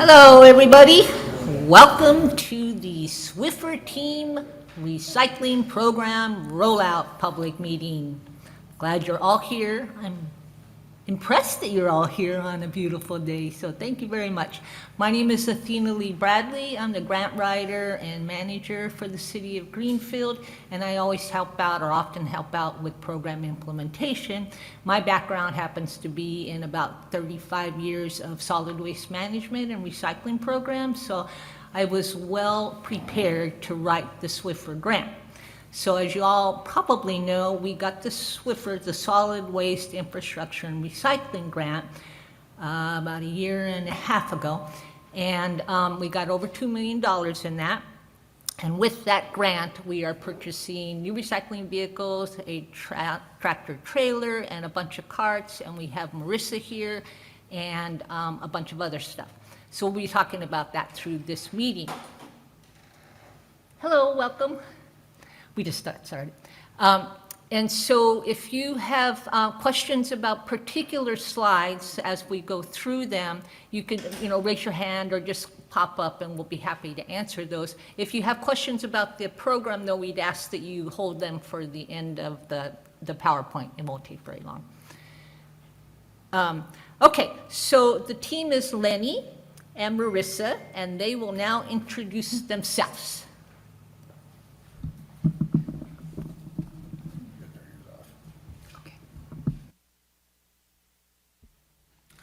Hello, everybody. Welcome to the SWIFR Team Recycling Program Rollout Public Meeting. Glad you're all here. I'm impressed that you're all here on a beautiful day, so thank you very much. My name is Athena Lee Bradley. I'm the grant writer and manager for the City of Greenfield, and I always help out or often help out with program implementation. My background happens to be in about 35 years of solid waste management and recycling programs, so I was well prepared to write the SWIFR grant. So as you all probably know, we got the SWIFR, the Solid Waste Infrastructure and Recycling Grant, about a year and a half ago. And we got over $2 million in that. And with that grant, we are purchasing new recycling vehicles, a tractor trailer, and a bunch of carts. And we have Marissa here and a bunch of other stuff. So we'll be talking about that through this meeting. Hello, welcome. We just started. And so if you have questions about particular slides as we go through them, you can raise your hand or just pop up and we'll be happy to answer those. If you have questions about the program, though, we'd ask that you hold them for the end of the PowerPoint. It won't take very long. Okay, so the team is Lenny and Marissa, and they will now introduce themselves.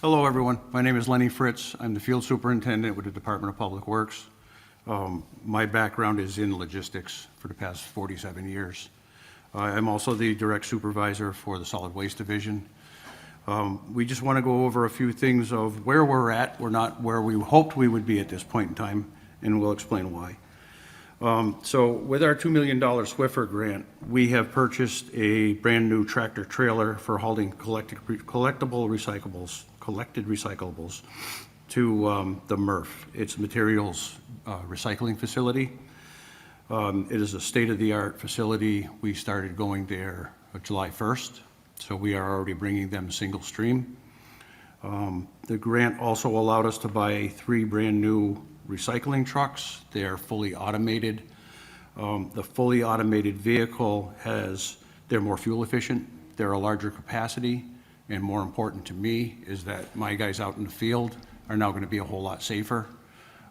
Hello, everyone. My name is Lenny Fritz. I'm the field superintendent with the Department of Public Works. My background is in logistics for the past 47 years. I'm also the direct supervisor for the solid waste division. We just want to go over a few things of where we're at. We're not where we hoped we would be at this point in time, and we'll explain why. So with our $2 million SWIFR grant, we have purchased a brand new tractor trailer for hauling collected recyclables to the MRF. It's materials recycling facility. It is a state-of-the-art facility. We started going there July 1st, so we are already bringing them single stream. The grant also allowed us to buy 3 brand new recycling trucks. They are fully automated. The fully automated vehicle they're more fuel efficient, they're a larger capacity, and more important to me is that my guys out in the field are now going to be a whole lot safer.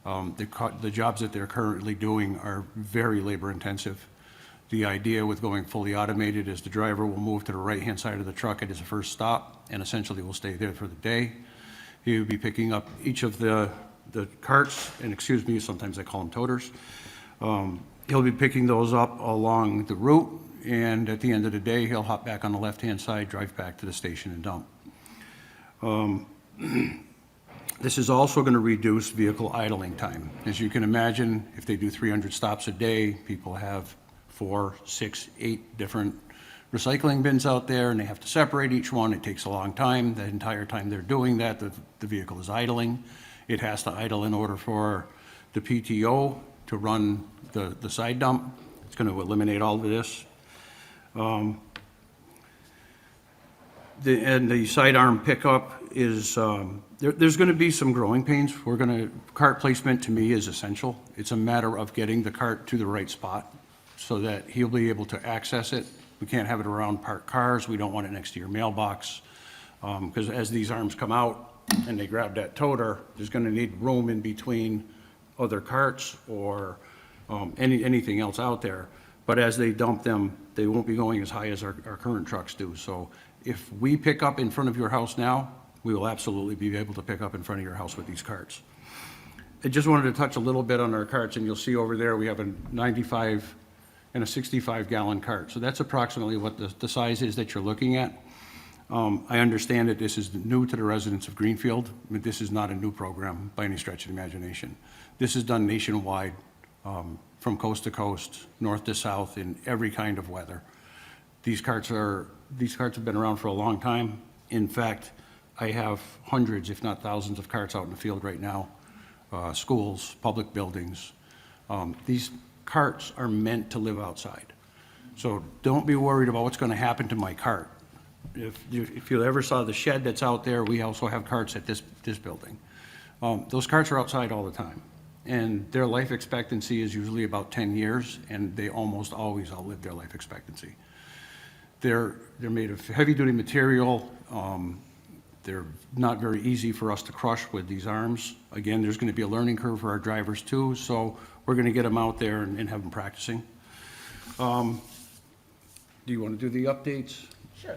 The jobs that they're currently doing are very labor intensive. The idea with going fully automated is the driver will move to the right-hand side of the truck at his first stop and essentially will stay there for the day. He will be picking up each of the carts, and excuse me, sometimes I call them toters. He'll be picking those up along the route, and at the end of the day, he'll hop back on the left-hand side, drive back to the station and dump. This is also going to reduce vehicle idling time. As you can imagine, if they do 300 stops a day, people have 4, 6, 8 different recycling bins out there, and they have to separate each one. It takes a long time. The entire time they're doing that, the vehicle is idling. It has to idle in order for the PTO to run the side dump. It's going to eliminate all of this. And the sidearm pickup is, there's going to be some growing pains. Cart placement to me is essential. It's a matter of getting the cart to the right spot so that he'll be able to access it. We can't have it around parked cars. We don't want it next to your mailbox. Because as these arms come out and they grab that toter, there's going to need room in between other carts or anything else out there. But as they dump them, they won't be going as high as our current trucks do. So if we pick up in front of your house now, we will absolutely be able to pick up in front of your house with these carts. I just wanted to touch a little bit on our carts, and you'll see over there we have a 95 and a 65-gallon cart. So that's approximately what the size is that you're looking at. I understand that this is new to the residents of Greenfield, but this is not a new program by any stretch of the imagination. This is done nationwide, from coast to coast, north to south, in every kind of weather. These carts have been around for a long time. In fact, I have hundreds, if not thousands, of carts out in the field right now, schools, public buildings. These carts are meant to live outside. So don't be worried about what's going to happen to my cart. If you ever saw the shed that's out there, we also have carts at this building. Those carts are outside all the time, and their life expectancy is usually about 10 years, and they almost always outlive their life expectancy. They're made of heavy-duty material. They're not very easy for us to crush with these arms. Again, there's going to be a learning curve for our drivers too, so we're going to get them out there and have them practicing. Do you want to do the updates? Sure.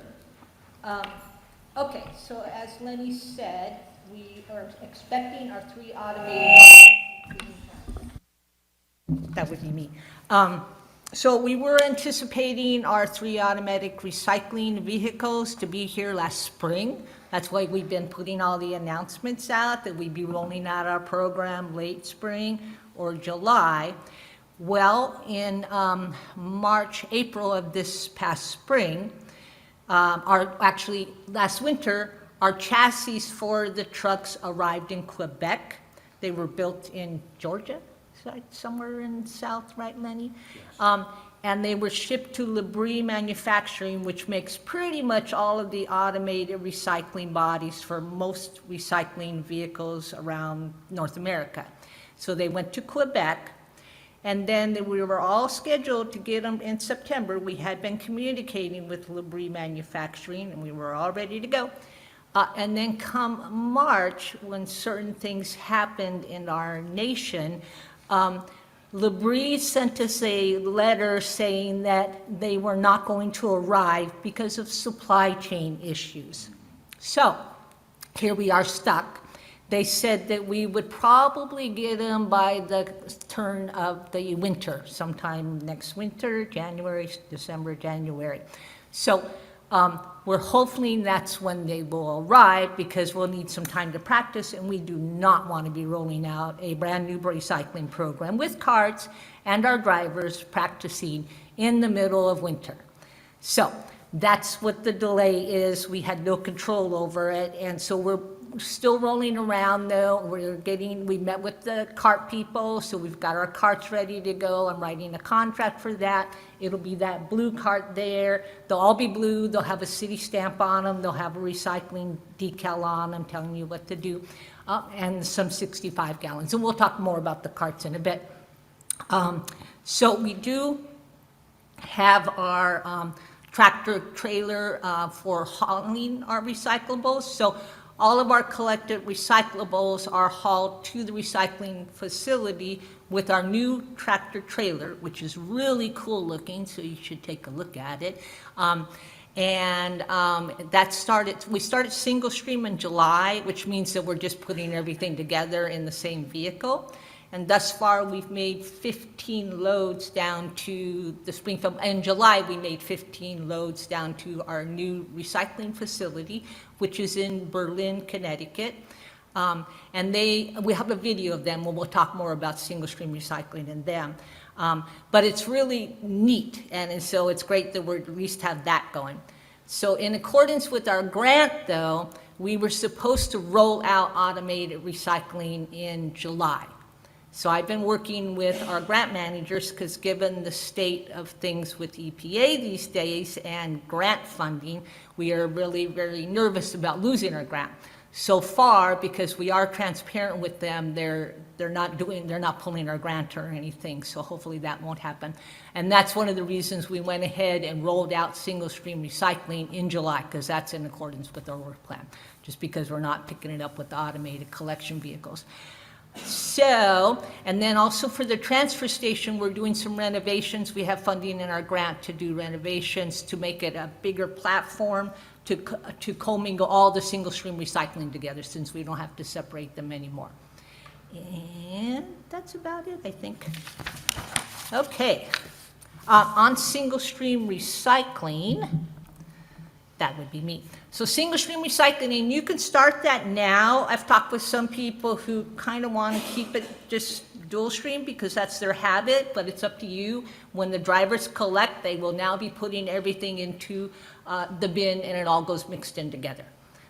Okay, so as Lenny said, we are expecting our 3 automated, that would be me. So we were anticipating our 3 automatic recycling vehicles to be here last spring. That's why we've been putting all the announcements out, that we'd be rolling out our program late spring or July. Well, in March, April of this past spring, last winter, our chassis for the trucks arrived in Quebec. They were built in Georgia, somewhere in the south, right, Lenny? Yes. And they were shipped to Labrie Manufacturing, which makes pretty much all of the automated recycling bodies for most recycling vehicles around North America. So they went to Quebec, and then we were all scheduled to get them in September. We had been communicating with Labrie Manufacturing, and we were all ready to go. And then come March, when certain things happened in our nation, Labrie sent us a letter saying that they were not going to arrive because of supply chain issues. So here we are stuck. They said that we would probably get them by the turn of the winter, sometime next winter, January, December, January. So we're hoping that's when they will arrive, because we'll need some time to practice, and we do not want to be rolling out a brand new recycling program with carts and our drivers practicing in the middle of winter. So that's what the delay is. We had no control over it, and so we're still rolling around though. We met with the cart people, so we've got our carts ready to go. I'm writing a contract for that. It'll be that blue cart there. They'll all be blue. They'll have a city stamp on them. They'll have a recycling decal on them telling you what to do, and some 65 gallons. And we'll talk more about the carts in a bit. So we do have our tractor trailer for hauling our recyclables. So all of our collected recyclables are hauled to the recycling facility with our new tractor trailer, which is really cool looking, so you should take a look at it. We started single stream in July, which means that we're just putting everything together in the same vehicle. And thus far, we've made 15 loads down to the Springfield. In July, we made 15 loads down to our new recycling facility, which is in Berlin, Connecticut. And we have a video of them where we'll talk more about single stream recycling and them. But it's really neat, and so it's great that we at least have that going. So in accordance with our grant, though, we were supposed to roll out automated recycling in July. So I've been working with our grant managers, because given the state of things with EPA these days and grant funding, we are really very nervous about losing our grant. So far, because we are transparent with them, they're not pulling our grant or anything, so hopefully that won't happen. And that's one of the reasons we went ahead and rolled out single stream recycling in July, because that's in accordance with our work plan, just because we're not picking it up with the automated collection vehicles. So, and then also for the transfer station, we're doing some renovations. We have funding in our grant to do renovations to make it a bigger platform to commingle all the single stream recycling together, since we don't have to separate them anymore. And that's about it, I think. Okay, on single stream recycling, that would be me. So single stream recycling, you can start that now. I've talked with some people who kind of want to keep it just dual stream because that's their habit, but it's up to you. When the drivers collect, they will now be putting everything into the bin, and it all goes mixed in together.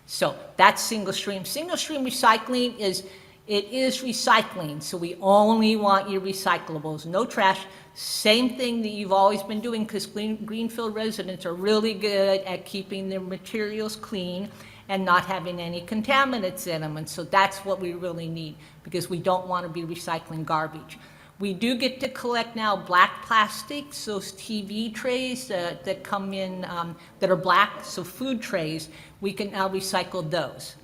So that's single stream. Single stream recycling is recycling, so we only want your recyclables, no trash. Same thing that you've always been doing, because Greenfield residents are really good at keeping their materials clean, and not having any contaminants in them. And so that's what we really need, because we don't want to be recycling garbage. We do get to collect now black plastics, those TV trays that come in that are black, so food trays, we can now recycle those.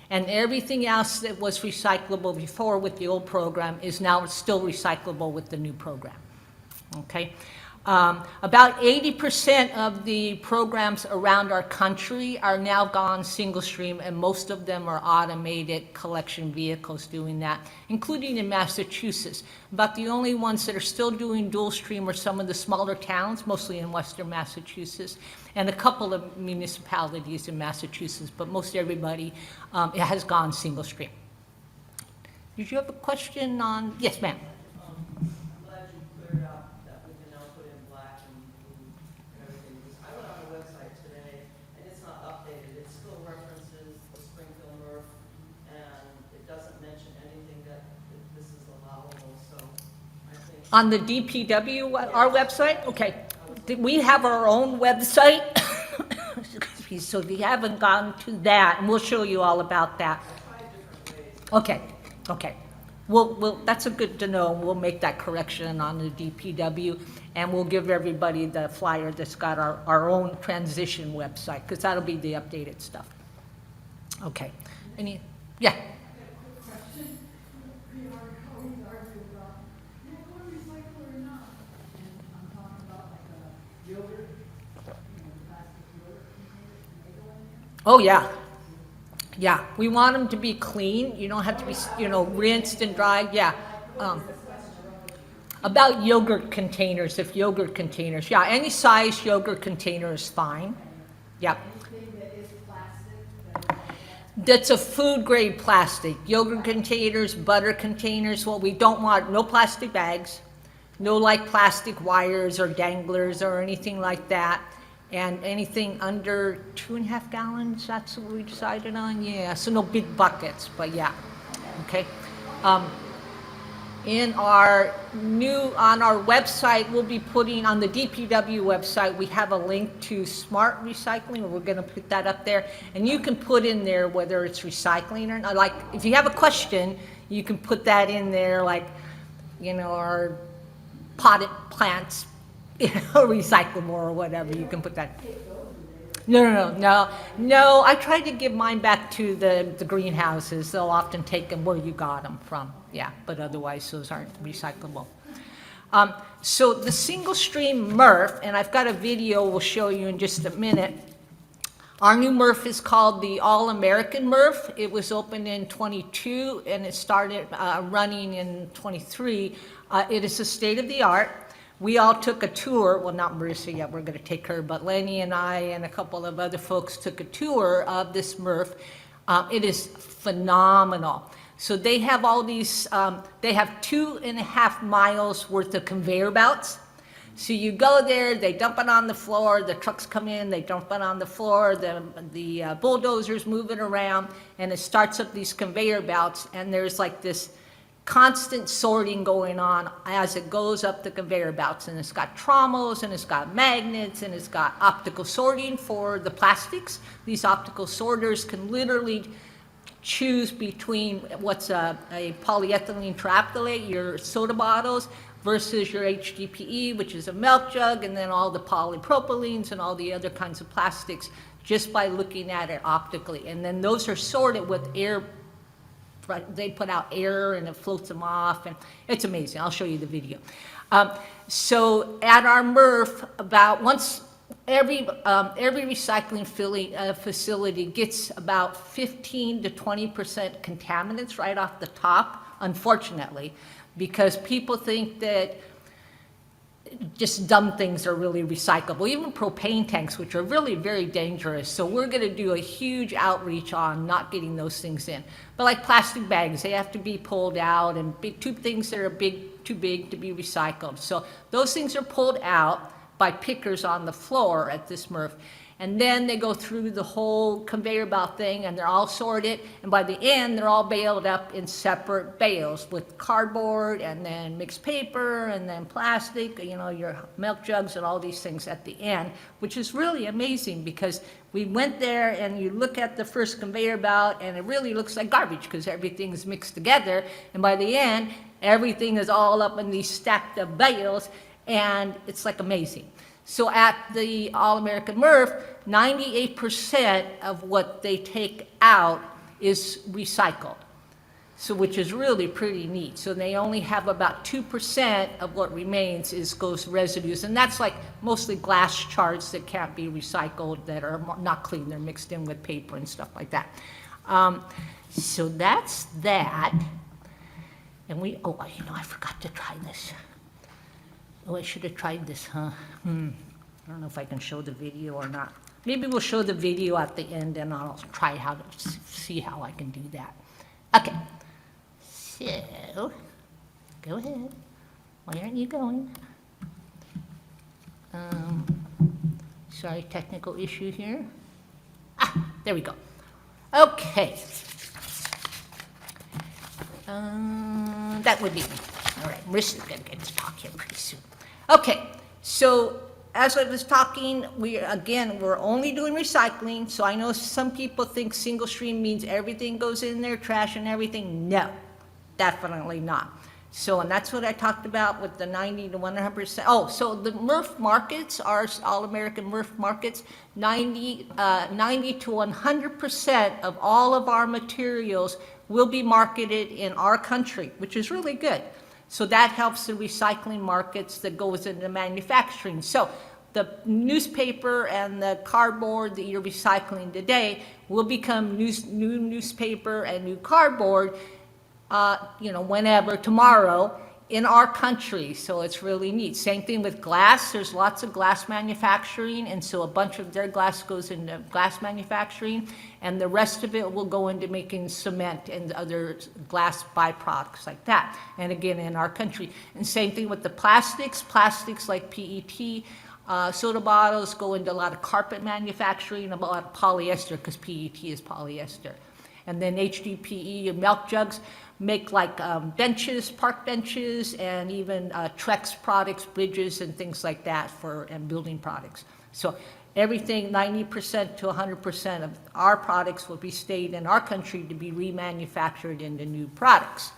And everything else that was recyclable before with the old program is now still recyclable with the new program. Okay? About 80% of the programs around our country are now gone single stream, and most of them are automated collection vehicles doing that, including in Massachusetts. About the only ones that are still doing dual stream are some of the smaller towns, mostly in western Massachusetts, and a couple of municipalities in Massachusetts, but most everybody it has gone single stream. Did you have a question on? Yes, ma'am. On the DPW, our website? Okay. We have our own website. So if you haven't gone to that, and we'll show you all about that. Okay, okay. That's a good to know. We'll make that correction on the DPW, and we'll give everybody the flyer that's got our own transition website, because that'll be the updated stuff. Okay. Yeah. Oh, yeah. Yeah, we want them to be clean. You don't have to be, rinsed and dried. Yeah. About yogurt containers, yeah, any size yogurt container is fine. Yeah. That's a food grade plastic. Yogurt containers, butter containers, what we don't want, no plastic bags, no like plastic wires or danglers or anything like that. And anything under 2.5 gallons, that's what we decided on? Yeah, so no big buckets, but yeah, okay. On our website, we'll be putting, on the DPW website, we have a link to Smart Recycling, we're gonna put that up there. And you can put in there whether it's recycling or not. Like, if you have a question, you can put that in there, like, our potted plants, recyclable or whatever, you can put that. No, I tried to give mine back to the greenhouses. They'll often take them where you got them from, yeah, but otherwise those aren't recyclable. So the single stream MRF, and I've got a video we'll show you in just a minute. Our new MRF is called the All-American MRF. It was opened in 22 and it started running in 23. It is a state-of-the-art. We all took a tour, well, not Marissa yet, we're going to take her, but Lenny and I and a couple of other folks took a tour of this MRF. It is phenomenal. So they have all these, they have 2.5 miles worth of conveyor belts. So you go there, they dump it on the floor, the trucks come in, they dump it on the floor, the bulldozers move it around, and it starts up these conveyor belts, and there's like this constant sorting going on as it goes up the conveyor belts, and it's got trommels, and it's got magnets, and it's got optical sorting for the plastics. These optical sorters can literally choose between what's a polyethylene terephthalate, your soda bottles, versus your HDPE, which is a milk jug, and then all the polypropylenes and all the other kinds of plastics, just by looking at it optically. And then those are sorted with air. They put out air and it floats them off, and it's amazing. I'll show you the video. So at our MRF, about once every recycling facility gets about 15 to 20% contaminants right off the top, unfortunately, because people think that just dumb things are really recyclable, even propane tanks, which are really very dangerous. So we're going to do a huge outreach on not getting those things in. But like plastic bags, they have to be pulled out, and two things that are too big to be recycled. So those things are pulled out by pickers on the floor at this MRF. And then they go through the whole conveyor belt thing, and they're all sorted, and by the end, they're all baled up in separate bales with cardboard, and then mixed paper, and then plastic, you know, your milk jugs and all these things at the end, which is really amazing, because we went there, and you look at the first conveyor belt, and it really looks like garbage, because everything is mixed together, and by the end, everything is all up in these stacked up bales, and it's like amazing. So at the All-American MRF, 98% of what they take out is recycled, so which is really pretty neat. So they only have about 2% of what remains goes residues, and that's like mostly glass shards that can't be recycled, that are not clean. They're mixed in with paper and stuff like that. So that's that. And I forgot to try this. Oh, I should have tried this, huh? I don't know if I can show the video or not. Maybe we'll show the video at the end, and I'll try how to see how I can do that. Okay, so go ahead. Why aren't you going? Sorry, technical issue here. There we go. Okay. That would be me. All right, Marissa's gonna get to talk here pretty soon. Okay, so as I was talking, we're only doing recycling, so I know some people think single stream means everything goes in there, trash and everything. No, definitely not. So, and that's what I talked about with the 90 to 100%. Oh, so the MRF markets, our All-American MRF markets, 90 to 100% of all of our materials will be marketed in our country, which is really good. So that helps the recycling markets that goes into manufacturing. So the newspaper and the cardboard that you're recycling today will become new newspaper and new cardboard, whenever, tomorrow, in our country. So it's really neat. Same thing with glass. There's lots of glass manufacturing, and so a bunch of their glass goes into glass manufacturing, and the rest of it will go into making cement and other glass byproducts like that, and again, in our country. And same thing with the plastics like PET, soda bottles go into a lot of carpet manufacturing, a lot of polyester, because PET is polyester. And then HDPE and milk jugs make like benches, park benches, and even Trex products, bridges, and things like that and building products. So everything, 90% to 100% of our products will be stayed in our country to be remanufactured into new products.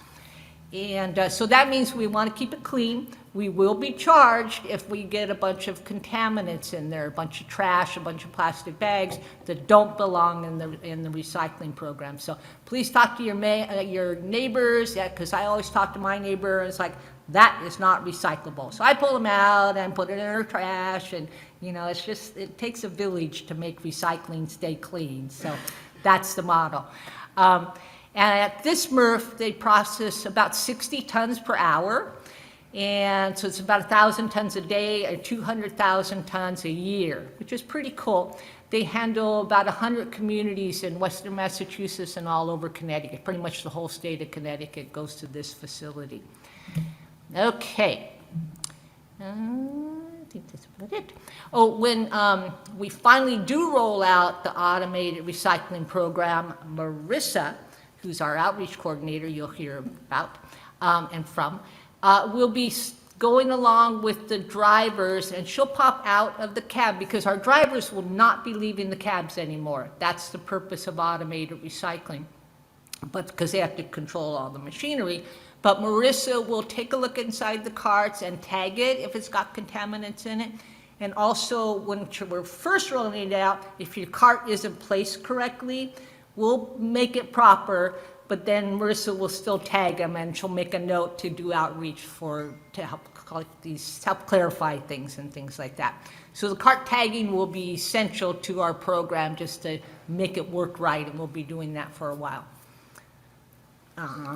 And so that means we want to keep it clean. We will be charged if we get a bunch of contaminants in there, a bunch of trash, a bunch of plastic bags that don't belong in the recycling program. So please talk to your neighbors, because I always talk to my neighbor, and it's like, that is not recyclable. So I pull them out and put it in their trash, and it takes a village to make recycling stay clean. So that's the model. And at this MRF, they process about 60 tons per hour. And so it's about 1,000 tons a day or 200,000 tons a year, which is pretty cool. They handle about 100 communities in Western Massachusetts and all over Connecticut. Pretty much the whole state of Connecticut goes to this facility. Okay. I think that's about it. Oh, when we finally do roll out the automated recycling program, Marissa, who's our outreach coordinator, you'll hear about and from, will be going along with the drivers, and she'll pop out of the cab, because our drivers will not be leaving the cabs anymore. That's the purpose of automated recycling, but because they have to control all the machinery. But Marissa will take a look inside the carts and tag it if it's got contaminants in it. And also, when we're first rolling it out, if your cart isn't placed correctly, we'll make it proper, but then Marissa will still tag them, and she'll make a note to do outreach to help clarify things and things like that. So the cart tagging will be essential to our program, just to make it work right, and we'll be doing that for a while.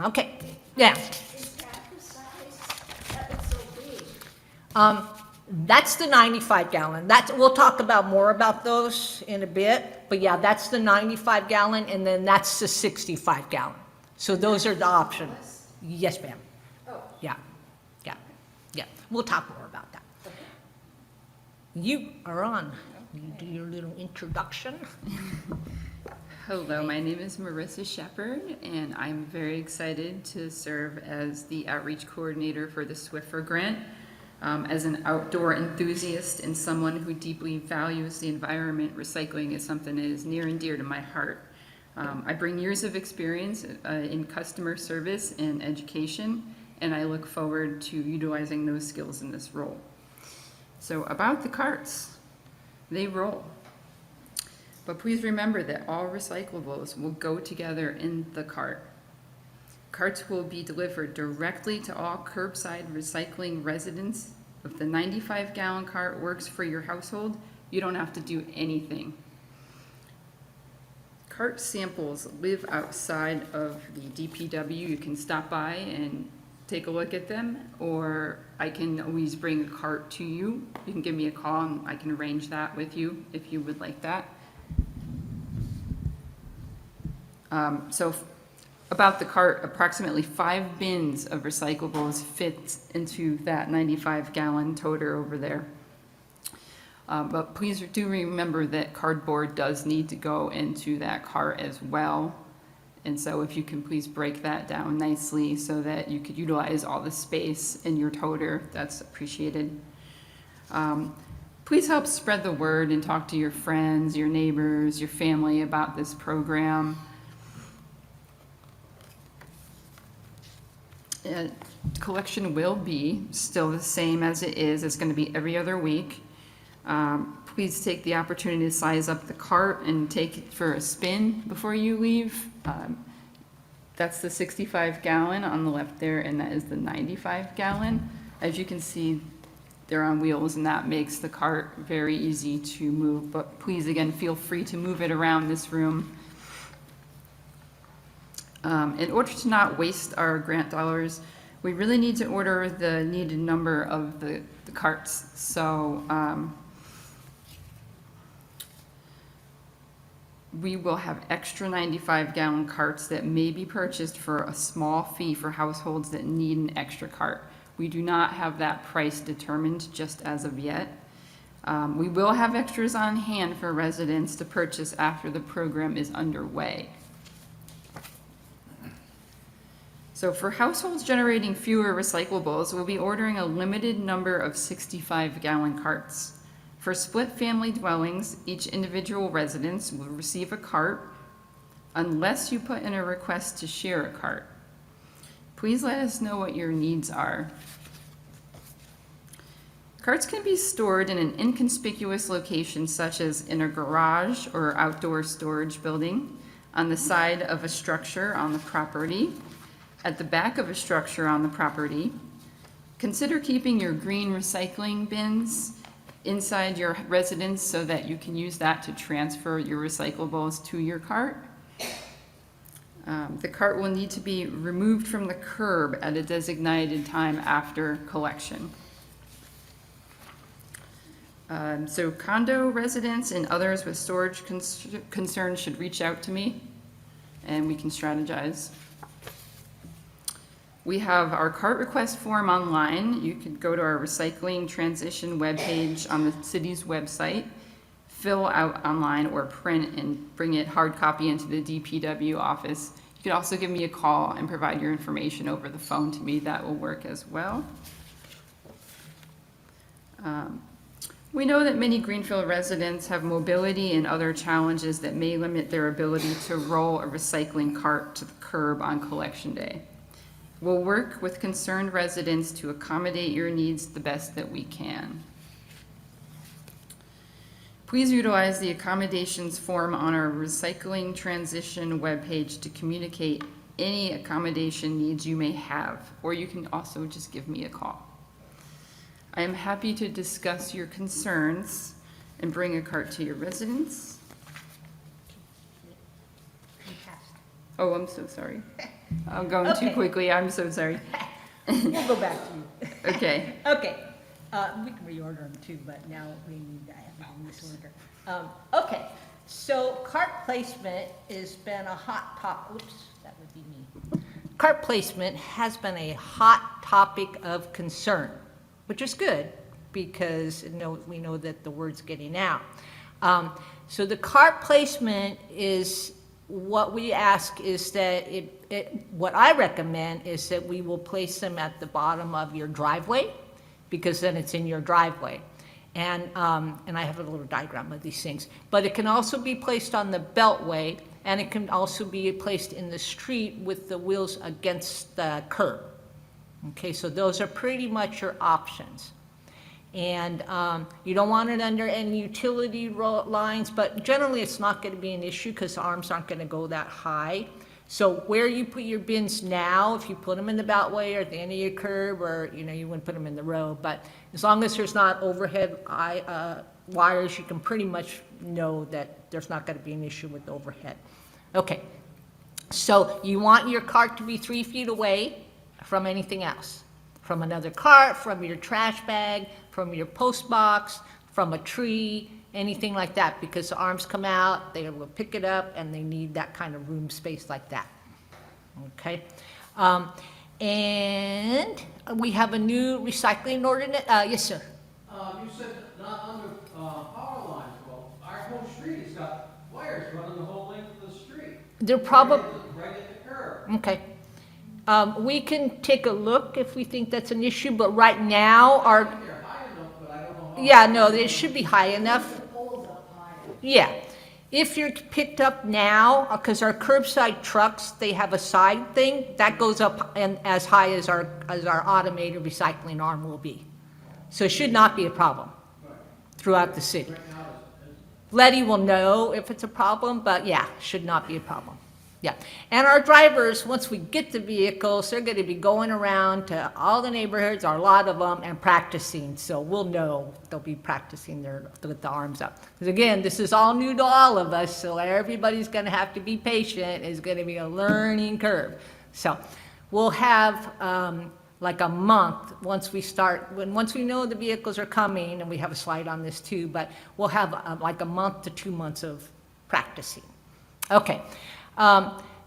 Okay, yeah. Is that the size? That looks so big. That's the 95 gallon. We'll talk about more about those in a bit, but yeah, that's the 95 gallon, and then that's the 65 gallon. So those are the options. Yes, ma'am. Oh. Yeah. We'll talk more about that. You are on. Will you do your little introduction? Hello, my name is Marissa Shepard, and I'm very excited to serve as the outreach coordinator for the SWIFR grant. As an outdoor enthusiast and someone who deeply values the environment, recycling is something that is near and dear to my heart. I bring years of experience in customer service and education, and I look forward to utilizing those skills in this role. So about the carts, they roll. But please remember that all recyclables will go together in the cart. Carts will be delivered directly to all curbside recycling residents. If the 95-gallon cart works for your household, you don't have to do anything. Cart samples live outside of the DPW. You can stop by and take a look at them, or I can always bring a cart to you. You can give me a call and I can arrange that with you if you would like that. About the cart, approximately 5 bins of recyclables fit into that 95-gallon toter over there. But please do remember that cardboard does need to go into that cart as well. And so if you can please break that down nicely so that you could utilize all the space in your toter, that's appreciated. Please help spread the word and talk to your friends, your neighbors, your family about this program. Collection will be still the same as it is. It's going to be every other week. Please take the opportunity to size up the cart and take it for a spin before you leave. That's the 65-gallon on the left there, and that is the 95-gallon. As you can see, they're on wheels, and that makes the cart very easy to move. But please, again, feel free to move it around this room. In order to not waste our grant dollars, we really need to order the needed number of the carts. So we will have extra 95-gallon carts that may be purchased for a small fee for households that need an extra cart. We do not have that price determined just as of yet. We will have extras on hand for residents to purchase after the program is underway. So for households generating fewer recyclables, we'll be ordering a limited number of 65-gallon carts. For split family dwellings, each individual residence will receive a cart unless you put in a request to share a cart. Please let us know what your needs are. Carts can be stored in an inconspicuous location such as in a garage or outdoor storage building, on the side of a structure on the property, at the back of a structure on the property. Consider keeping your green recycling bins inside your residence so that you can use that to transfer your recyclables to your cart. The cart will need to be removed from the curb at a designated time after collection. So condo residents and others with storage concerns should reach out to me and we can strategize. We have our cart request form online. You could go to our recycling transition webpage on the city's website, fill out online or print and bring it hard copy into the DPW office. You could also give me a call and provide your information over the phone to me. That will work as well. We know that many Greenfield residents have mobility and other challenges that may limit their ability to roll a recycling cart to the curb on collection day. We'll work with concerned residents to accommodate your needs the best that we can. Please utilize the accommodations form on our recycling transition webpage to communicate any accommodation needs you may have, or you can also just give me a call. I am happy to discuss your concerns and bring a cart to your residence. Oh, I'm so sorry. I'm going too Okay. quickly. I'm so sorry. We'll go back to you. Okay. Okay, we can reorder them too, but now we need to have them in this order. Okay, so cart placement has been a hot topic, oops, that would be me. Cart placement has been a hot topic of concern, which is good because we know that the word's getting out. So the cart placement is, what we ask is that what I recommend is that we will place them at the bottom of your driveway, because then it's in your driveway. And I have a little diagram of these things. But it can also be placed on the beltway, and it can also be placed in the street with the wheels against the curb. Okay, so those are pretty much your options. And you don't want it under any utility lines, but generally it's not going to be an issue because the arms aren't going to go that high. So where you put your bins now, if you put them in the beltway or at the end of your curb, or, you know, you wouldn't put them in the road, but as long as there's not overhead wires, you can pretty much know that there's not going to be an issue with overhead. Okay, so you want your cart to be 3 feet away from anything else, from another cart, from your trash bag, from your post box, from a tree, anything like that, because the arms come out, they will pick it up, and they need that kind of room space like that. Okay? And we have a new recycling ordinance. Yes, sir. You said not under power lines. Well, our whole street has got wires running the whole length of the street. They're probably, Right at the curb. okay. We can take a look if we think that's an issue, but right now, our, They're high enough, but I don't know how. yeah, no, it should be high enough. Poles up higher. Yeah. If you're picked up now, because our curbside trucks, they have a side thing, that goes up and as high as our automated recycling arm will be. So it should not be a problem throughout the city. Letty will know if it's a problem, but yeah, should not be a problem. Yeah. And our drivers, once we get the vehicles, they're going to be going around to all the neighborhoods, or a lot of them, and practicing. So we'll know they'll be practicing with the arms up. Because again, this is all new to all of us, so everybody's going to have to be patient. It's going to be a learning curve. So we'll have like a month once we know the vehicles are coming, and we have a slide on this too, but we'll have like a month to 2 months of practicing. Okay.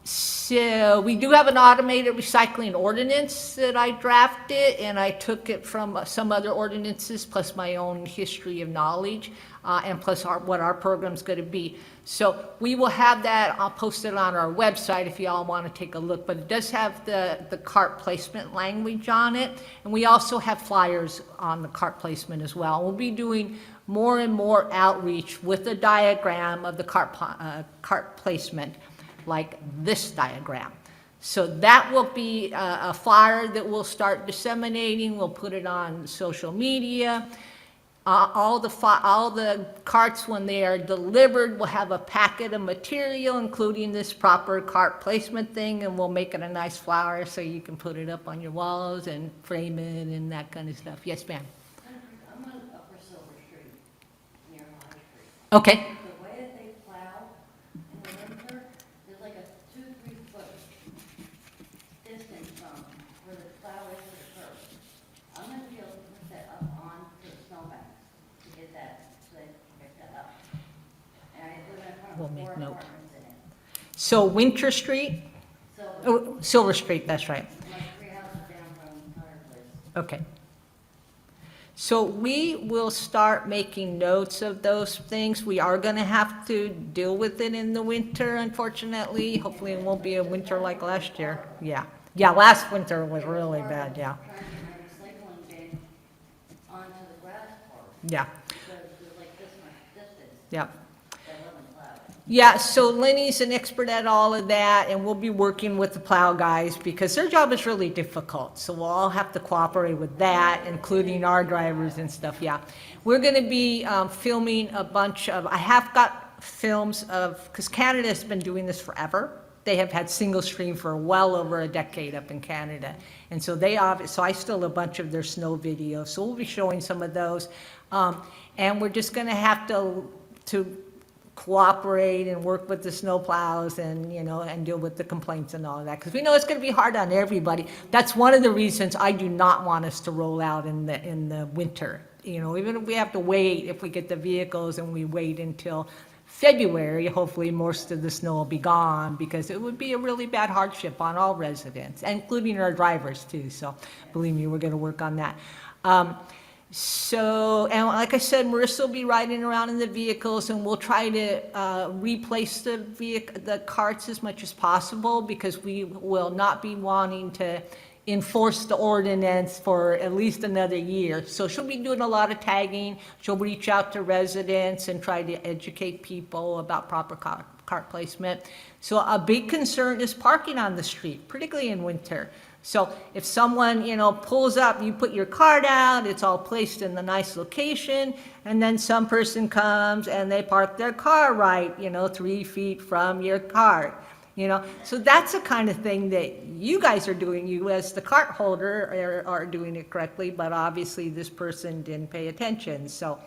So we do have an automated recycling ordinance that I drafted, and I took it from some other ordinances, plus my own history of knowledge, and plus what our program's going to be. So we will have that. I'll post it on our website if you all want to take a look, but it does have the cart placement language on it, and we also have flyers on the cart placement as well. We'll be doing more and more outreach with a diagram of the cart placement, like this diagram. So that will be a flyer that we'll start disseminating. We'll put it on social media. All the carts, when they are delivered, will have a packet of material, including this proper cart placement thing, and we'll make it a nice flyer so you can put it up on your walls and frame it and that kind of stuff. Yes, ma'am. I'm on Upper Silver Street, near High Street. Okay. The way that they plow in the winter, there's like a 2-3 foot distance from where the plow is to the curb. I'm gonna be able to put that up onto the snowbanks to get that, so they can pick that up. And I live in front We'll of make 4 note. apartments in it. So Winter Street, So, oh, Silver Street, that's right. like 3 houses down from Tire Place. Okay. So we will start making notes of those things. We are going to have to deal with it in the winter, unfortunately. Hopefully it won't be a winter like last year. Yeah. Yeah, last winter was really bad, yeah. Trying to get my recycling bin onto the grass part, Yeah, because there's like this much distance yeah. that wasn't plowed. Yeah, so Lenny's an expert at all of that, and we'll be working with the plow guys because their job is really difficult. So we'll all have to cooperate with that, including our drivers and stuff, yeah. We're gonna be filming a bunch of, I have got films of, because Canada's been doing this forever. They have had single stream for well over a decade up in Canada. And so so I still have a bunch of their snow videos, so we'll be showing some of those. And we're just gonna have to cooperate and work with the snow plows and, you know, and deal with the complaints and all of that. Because we know it's going to be hard on everybody. That's one of the reasons I do not want us to roll out in the winter. You know, even if we have to wait, if we get the vehicles and we wait until February, hopefully most of the snow will be gone, because it would be a really bad hardship on all residents, including our drivers too. So believe me, we're going to work on that. So, and like I said, Marissa will be riding around in the vehicles, and we'll try to replace the carts as much as possible, because we will not be wanting to enforce the ordinance for at least another year. So she'll be doing a lot of tagging. She'll reach out to residents and try to educate people about proper cart placement. So a big concern is parking on the street, particularly in winter. So if someone, pulls up, you put your cart out, it's all placed in the nice location, and then some person comes and they park their car right, 3 feet from your cart. So that's the kind of thing that you guys are doing. You as the cart holder are doing it correctly, but obviously this person didn't pay attention. So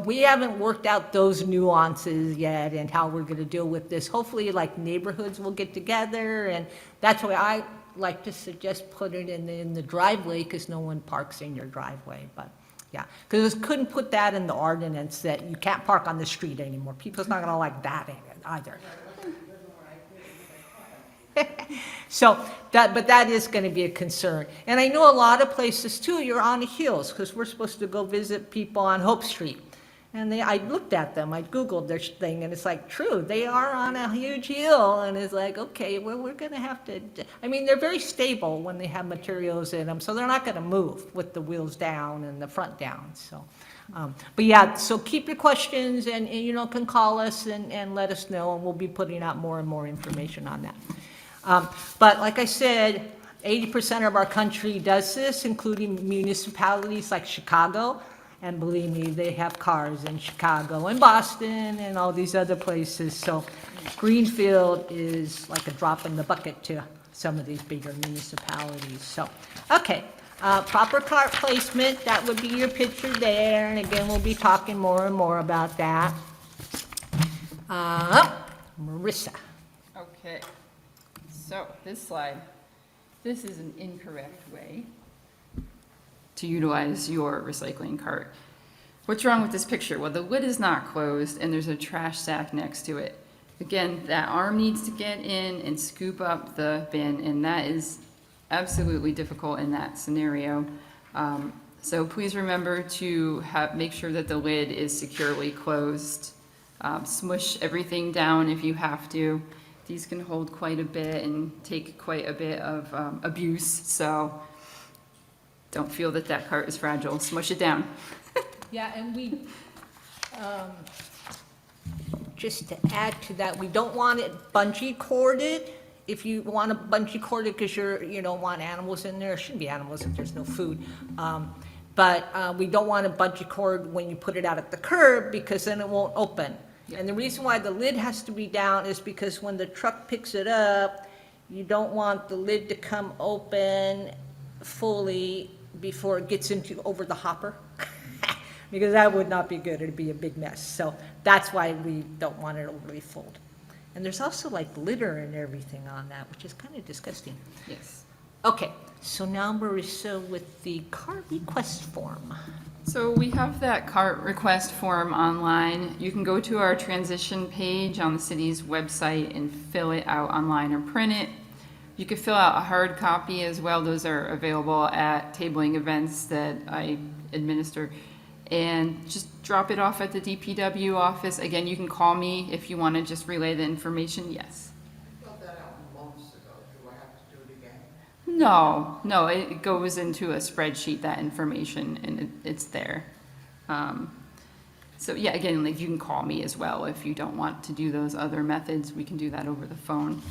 we haven't worked out those nuances yet and how we're gonna deal with this. Hopefully, like, neighborhoods will get together, and that's why I like to suggest put it in the driveway, because no one parks in your driveway, but, yeah. Because couldn't put that in the ordinance that you can't park on the street anymore. People's not gonna like that either. But that is going to be a concern. And I know a lot of places too, you're on the hills, because we're supposed to go visit people on Hope Street. And I looked at them, I Googled their thing, and it's like, true, they are on a huge hill, and it's like, okay, well, we're going to have to, they're very stable when they have materials in them, so they're not going to move with the wheels down and the front down, so. But yeah, so keep your questions and can call us and let us know, and we'll be putting out more and more information on that. But like I said, 80% of our country does this, including municipalities like Chicago. And believe me, they have cars in Chicago and Boston and all these other places. So Greenfield is like a drop in the bucket to some of these bigger municipalities. So, okay, proper cart placement, that would be your picture there. And again, we'll be talking more and more about that. Marissa. Okay, so this slide, this is an incorrect way to utilize your recycling cart. What's wrong with this picture? Well, the lid is not closed and there's a trash sack next to it. Again, that arm needs to get in and scoop up the bin, and that is absolutely difficult in that scenario. So please remember to make sure that the lid is securely closed. Smush everything down if you have to. These can hold quite a bit and take quite a bit of abuse, so don't feel that that cart is fragile. Smush it down. Yeah, and we, just to add to that, we don't want it bungee corded. If you want to bungee cord it because you don't want animals in there, shouldn't be animals if there's no food. But we don't want to bungee cord when you put it out at the curb, because then it won't open. And the reason why the lid has to be down is because when the truck picks it up, you don't want the lid to come open fully before it gets over the hopper, because that would not be good. It'd be a big mess. So that's why we don't want it overly full. And there's also like litter and everything on that, which is kind of disgusting. Yes. Okay, so now Marissa with the cart request form. So we have that cart request form online. You can go to our transition page on the city's website and fill it out online or print it. You could fill out a hard copy as well. Those are available at tabling events that I administer. And just drop it off at the DPW office. Again, you can call me if you want to just relay the information. Yes. I filled that out months ago. Do I have to do it again? No, it goes into a spreadsheet, that information, and it's there. So yeah, again, like, you can call me as well if you don't want to do those other methods. We can do that over the phone.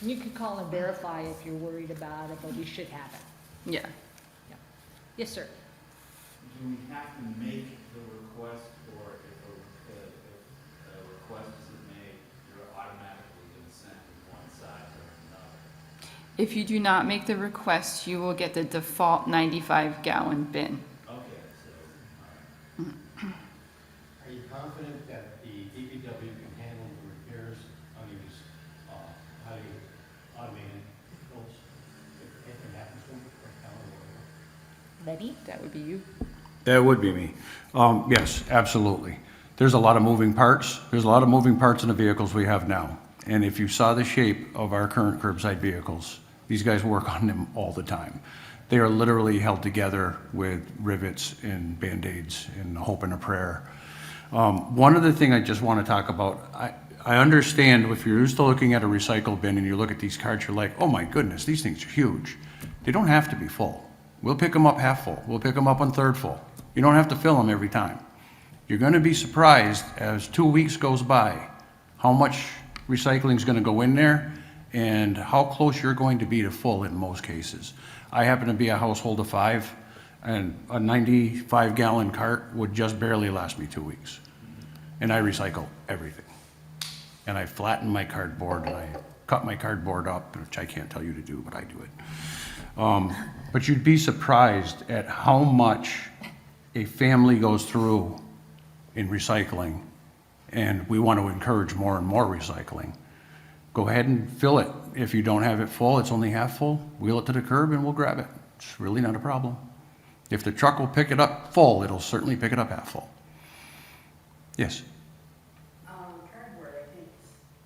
You can call and verify if you're worried about it, but we should have it. Yeah. Yeah. Yes, sir. Do we have to make the request, or if a request is made, you're automatically going to send from one side or another? If you do not make the request, you will get the default 95-gallon bin. Okay, so, all right. Are you confident that the DPW can handle the repairs on these, highly automated vehicles? If it happens to them, or town or whatever? Ready? That would be you. That would be me. Yes, absolutely. There's a lot of moving parts. There's a lot of moving parts in the vehicles we have now. And if you saw the shape of our current curbside vehicles, these guys work on them all the time. They are literally held together with rivets and Band-Aids and a hope and a prayer. One other thing I just want to talk about, I understand if you're used to looking at a recycle bin and you look at these carts, you're like, oh my goodness, these things are huge. They don't have to be full. We'll pick them up half full. We'll pick them up on third full. You don't have to fill them every time. You're going to be surprised as 2 weeks goes by how much recycling is going to go in there and how close you're going to be to full in most cases. I happen to be a household of 5, and a 95-gallon cart would just barely last me 2 weeks. And I recycle everything. And I flatten my cardboard, and I cut my cardboard up, which I can't tell you to do, but I do it. But you'd be surprised at how much a family goes through in recycling, and we want to encourage more and more recycling. Go ahead and fill it. If you don't have it full, it's only half full, wheel it to the curb and we'll grab it. It's really not a problem. If the truck will pick it up full, it'll certainly pick it up half full. Yes? Cardboard, I think,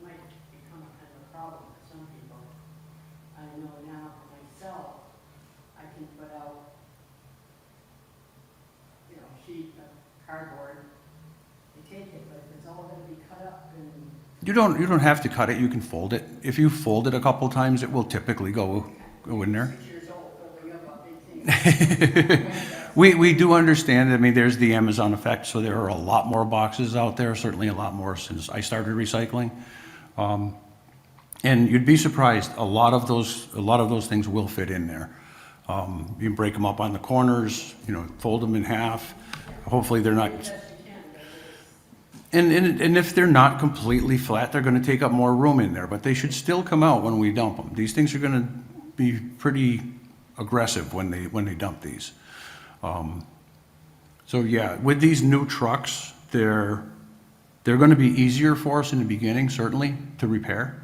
might become a kind of a problem for some people. I know now for myself, I can put out, a sheet of cardboard, they take it, but if it's all gonna be cut up and You don't have to cut it, you can fold it. If you fold it a couple times, it will typically go in there. 6 years old, building up a big thing. We do understand, I mean, there's the Amazon effect, so there are a lot more boxes out there, certainly a lot more since I started recycling. And you'd be surprised, a lot of those things will fit in there. You can break them up on the corners, fold them in half. Hopefully they're not, and if they're not completely flat, they're gonna take up more room in there, but they should still come out when we dump them. These things are gonna be pretty aggressive when they dump these. So yeah, with these new trucks, they're gonna be easier for us in the beginning, certainly, to repair.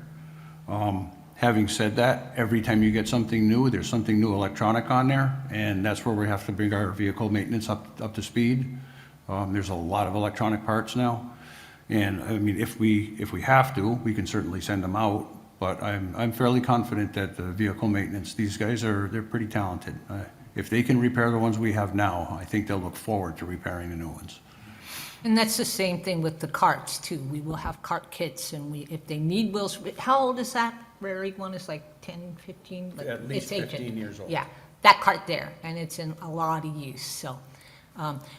Having said that, every time you get something new, there's something new electronic on there, and that's where we have to bring our vehicle maintenance up to speed. There's a lot of electronic parts now, and I mean, if we have to, we can certainly send them out, but I'm fairly confident that the vehicle maintenance, these guys they're pretty talented. If they can repair the ones we have now, I think they'll look forward to repairing the new ones. And that's the same thing with the carts too. We will have cart kits, and if they need wheels, how old is that rare one? Is like 10, 15? But At least it's ancient. 15 years old. Yeah, that cart there, and it's in a lot of use, so.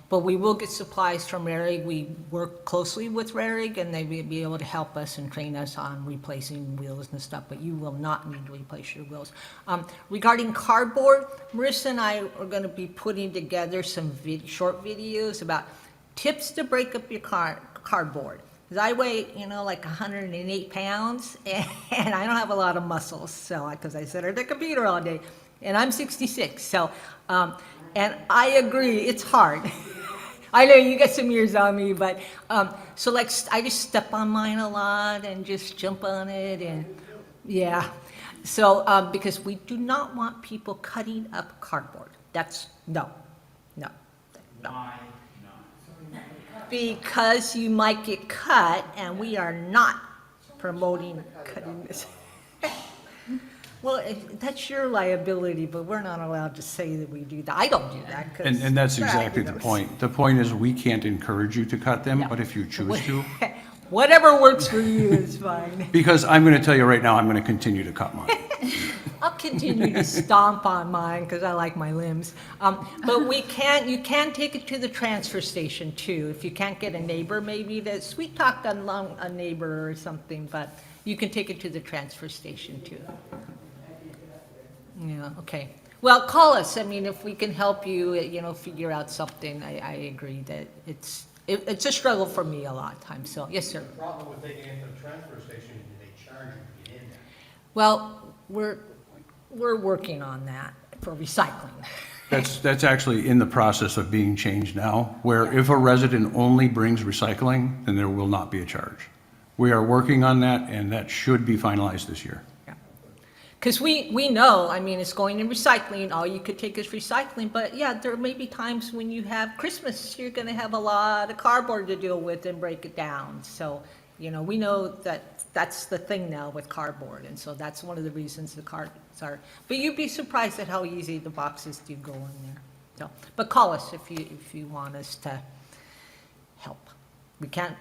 But we will get supplies from Rarig. We work closely with Rarig, and they will be able to help us and train us on replacing wheels and stuff, but you will not need to replace your wheels. Regarding cardboard, Marissa and I are gonna be putting together some short videos about tips to break up your cardboard. 'Cause I weigh, like 108 pounds, and I don't have a lot of muscles, so, because I sit at the computer all day, and I'm 66, so, and I agree, it's hard. I know you got some years on me, but, so like, I just step on mine a lot and just jump on it, and, yeah. So, because we do not want people cutting up cardboard. No. Why not? Because you might get cut, and we are not promoting cutting this. Well, that's your liability, but we're not allowed to say that we do that. I don't do that, 'cause- And that's exactly the point. The point is, we can't encourage you to cut them, Yeah. but if you choose to, Whatever works for you is fine. because I'm gonna tell you right now, I'm gonna continue to cut mine. I'll continue to stomp on mine because I like my limbs. But you can take it to the transfer station too. If you can't get a neighbor, maybe sweet talk a neighbor or something, but you can take it to the transfer station too. Yeah, okay. Well, call us. I mean, if we can help you, figure out something, I agree that it's a struggle for me a lot of times, so, yes, sir. The problem with taking it to the transfer station is they charge you to get in there. Well, we're working on that for recycling. That's actually in the process of being changed now, where if a resident only brings recycling, then there will not be a charge. We are working on that, and that should be finalized this year. Because we know, I mean, it's going in recycling, all you could take is recycling, but yeah, there may be times when you have Christmas, you're gonna have a lot of cardboard to deal with and break it down. So, we know that that's the thing now with cardboard, and so that's one of the reasons the sorry. But you'd be surprised at how easy the boxes do go in there. So, but call us if you want us to help. We can't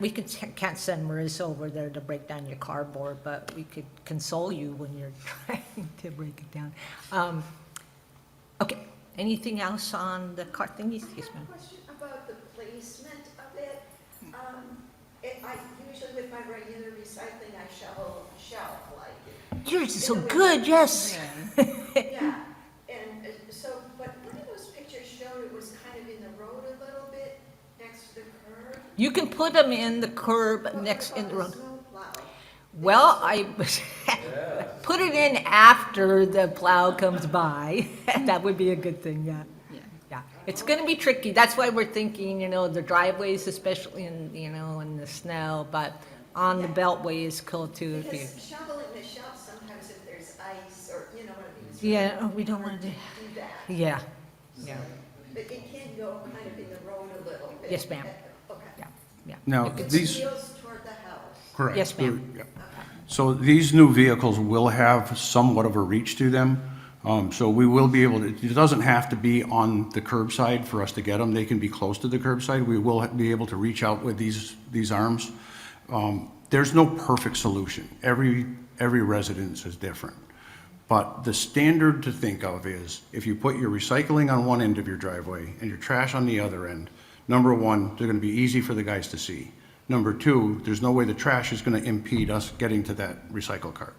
send Marissa over there to break down your cardboard, but we could console you when you're trying to break it down. Okay, anything else on the cart thingies? Yes, I ma'am. have a question about the placement of it. I usually with my regular recycling, I shovel a shelf like Yours is so good, yes. it. Yeah, and so, but one of those pictures showed it was kind of in the road a little bit, next to the curb. You can put them in the curb What next in the about road. snowplow? Well, I put it in after the plow comes by. That would be a good thing, yeah. Yeah. Yeah, it's gonna be tricky. That's why we're thinking, the driveways, especially in the snow, but on the beltway is cool too. If you, Because shoveling the shelf, sometimes if there's ice or, you know what I mean? it's Yeah, really oh, we don't hard wanna to do- that. yeah, yeah, But it can go kind of in the road a little bit. Yes, ma'am. Okay. yeah, yeah. Now, You could- these, Wheels toward the house. correct. Yes, ma'am. Yeah. So these new vehicles will have somewhat of a reach to them. So we will be able to, it doesn't have to be on the curbside for us to get them. They can be close to the curbside. We will be able to reach out with these arms. There's no perfect solution. Every residence is different. But the standard to think of is if you put your recycling on one end of your driveway and your trash on the other end, number one, they're gonna be easy for the guys to see. Number two, there's no way the trash is gonna impede us getting to that recycle cart.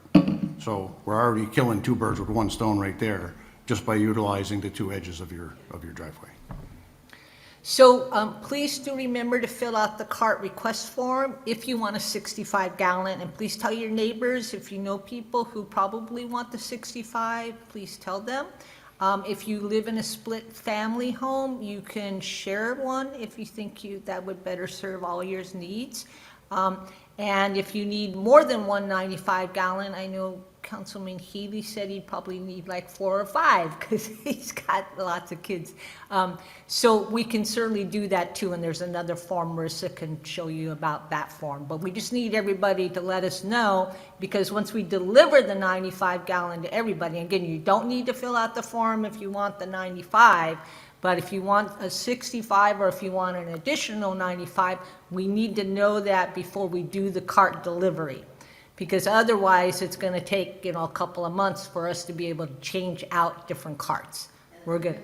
So we're already killing two birds with one stone right there, just by utilizing the two edges of your driveway. So please do remember to fill out the cart request form if you want a 65-gallon, and please tell your neighbors, if you know people who probably want the 65, please tell them. If you live in a split family home, you can share one if you think that would better serve all your needs. And if you need more than one 95-gallon, I know Councilman Healy said he'd probably need like 4 or 5 because he's got lots of kids. So we can certainly do that too, and there's another form Marissa can show you about that form. But we just need everybody to let us know, because once we deliver the 95-gallon to everybody, again, you don't need to fill out the form if you want the 95, but if you want a 65 or if you want an additional 95, we need to know that before we do the cart delivery. Because otherwise, it's gonna take, a couple of months for us to be able to change out different carts. We're good.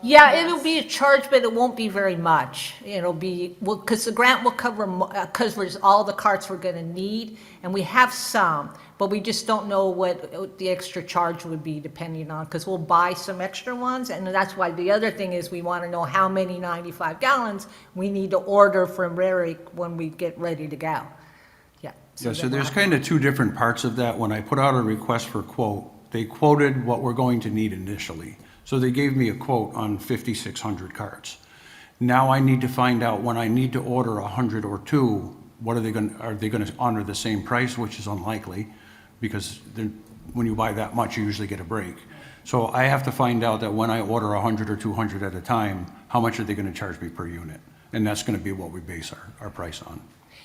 Yeah, it'll be a charge, but it won't be very much. It'll be, well, because the grant will covers all the carts we're gonna need, and we have some, but we just don't know what the extra charge would be depending on, because we'll buy some extra ones, and that's why the other thing is we wanna know how many 95 gallons we need to order from Rarick when we get ready to go. Yeah. Yeah, so that there's we'll kind of two different parts of that. When I put out a request for quote, they quoted what we're going to need initially. So they gave me a quote on 5,600 carts. Now I need to find out when I need to order 100 or 2, are they going to honor the same price, which is unlikely, because when you buy that much, you usually get a break. So I have to find out that when I order 100 or 200 at a time, how much are they going to charge me per unit? And that's going to be what we base our price on.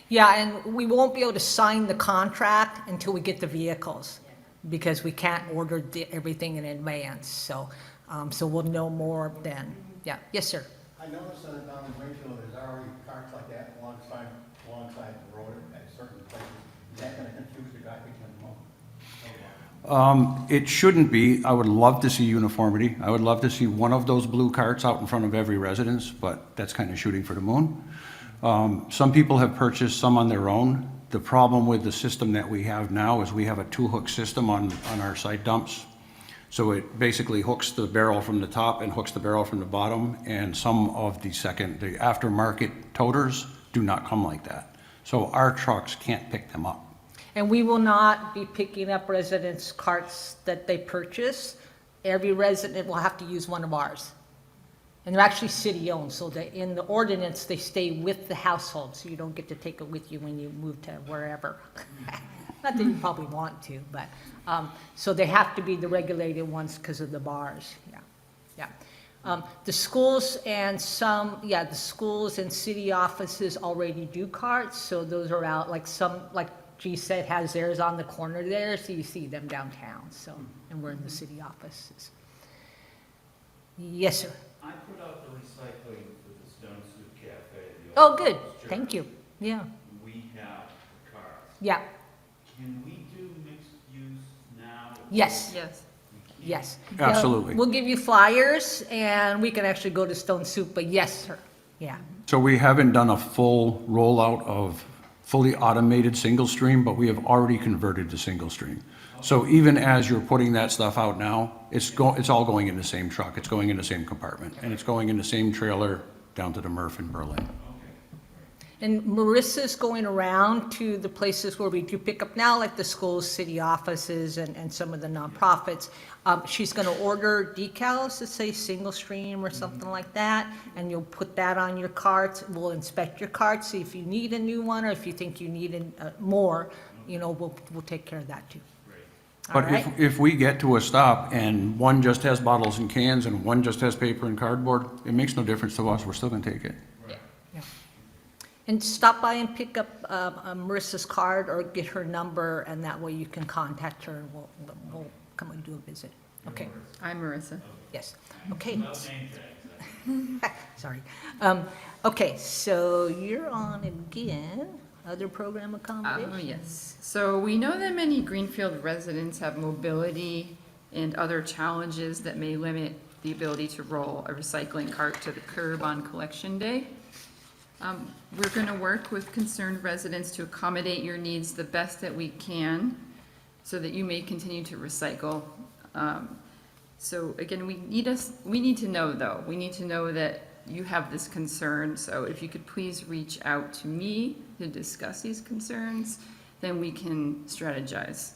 Yeah, and we won't be able to sign the contract until we get the vehicles, because we can't order everything in advance, so we'll know more then. Yeah, yes, sir. I noticed that down in Wakefield, there's already carts like that alongside the road at certain places. Is that gonna confuse the guy picking them up? It shouldn't be. I would love to see uniformity. I would love to see one of those blue carts out in front of every residence, but that's kind of shooting for the moon. Some people have purchased some on their own. The problem with the system that we have now is we have a 2-hook system on our site dumps. So it basically hooks the barrel from the top and hooks the barrel from the bottom, and some of the aftermarket toters do not come like that. So our trucks can't pick them up. And we will not be picking up residents' carts that they purchase. Every resident will have to use one of ours. And they're actually city-owned, so that in the ordinance, they stay with the household, so you don't get to take it with you when you move to wherever. Not that you probably want to, but, so they have to be the regulated ones because of the bars, yeah. The schools and the schools and city offices already do carts, so those are out, like G-Set has theirs on the corner there, so you see them downtown, so, and we're in the city offices. Yes, sir. I put out the recycling for the Stone Soup Cafe. the Oh, old good, Baptist church. thank you, yeah, We have the cars. yeah, Can we do mixed use now? yes, Yes. We can. yes. Absolutely. We'll give you flyers, and we can actually go to Stone Soup, but yes, sir, yeah. So we haven't done a full rollout of fully automated single stream, but we have already converted to single stream. So even as you're putting that stuff out now, it's all going in the same truck, it's going in the same compartment, and it's going in the same trailer down to the MRF in Berlin. And Marissa's going around to the places where we do pick up now, like the schools, city offices, and some of the nonprofits. She's gonna order decals that say single stream or something like that, and you'll put that on your carts. We'll inspect your cart, see if you need a new one, or if you think you need more, we'll take care of that too. All But right? if we get to a stop and one just has bottles and cans and one just has paper and cardboard, it makes no difference to us, we're still gonna take it. Yeah. And stop by and pick up Marissa's card or get her number, and that way you can contact her, and we'll come and do a visit. Okay, I'm Marissa. yes, okay. No name tags. Sorry. Okay, so you're on again, other program accommodations? Yes. So we know that many Greenfield residents have mobility and other challenges that may limit the ability to roll a recycling cart to the curb on collection day. We're going to work with concerned residents to accommodate your needs the best that we can so that you may continue to recycle. So again, we need to know though, we need to know that you have this concern. So if you could please reach out to me to discuss these concerns, then we can strategize.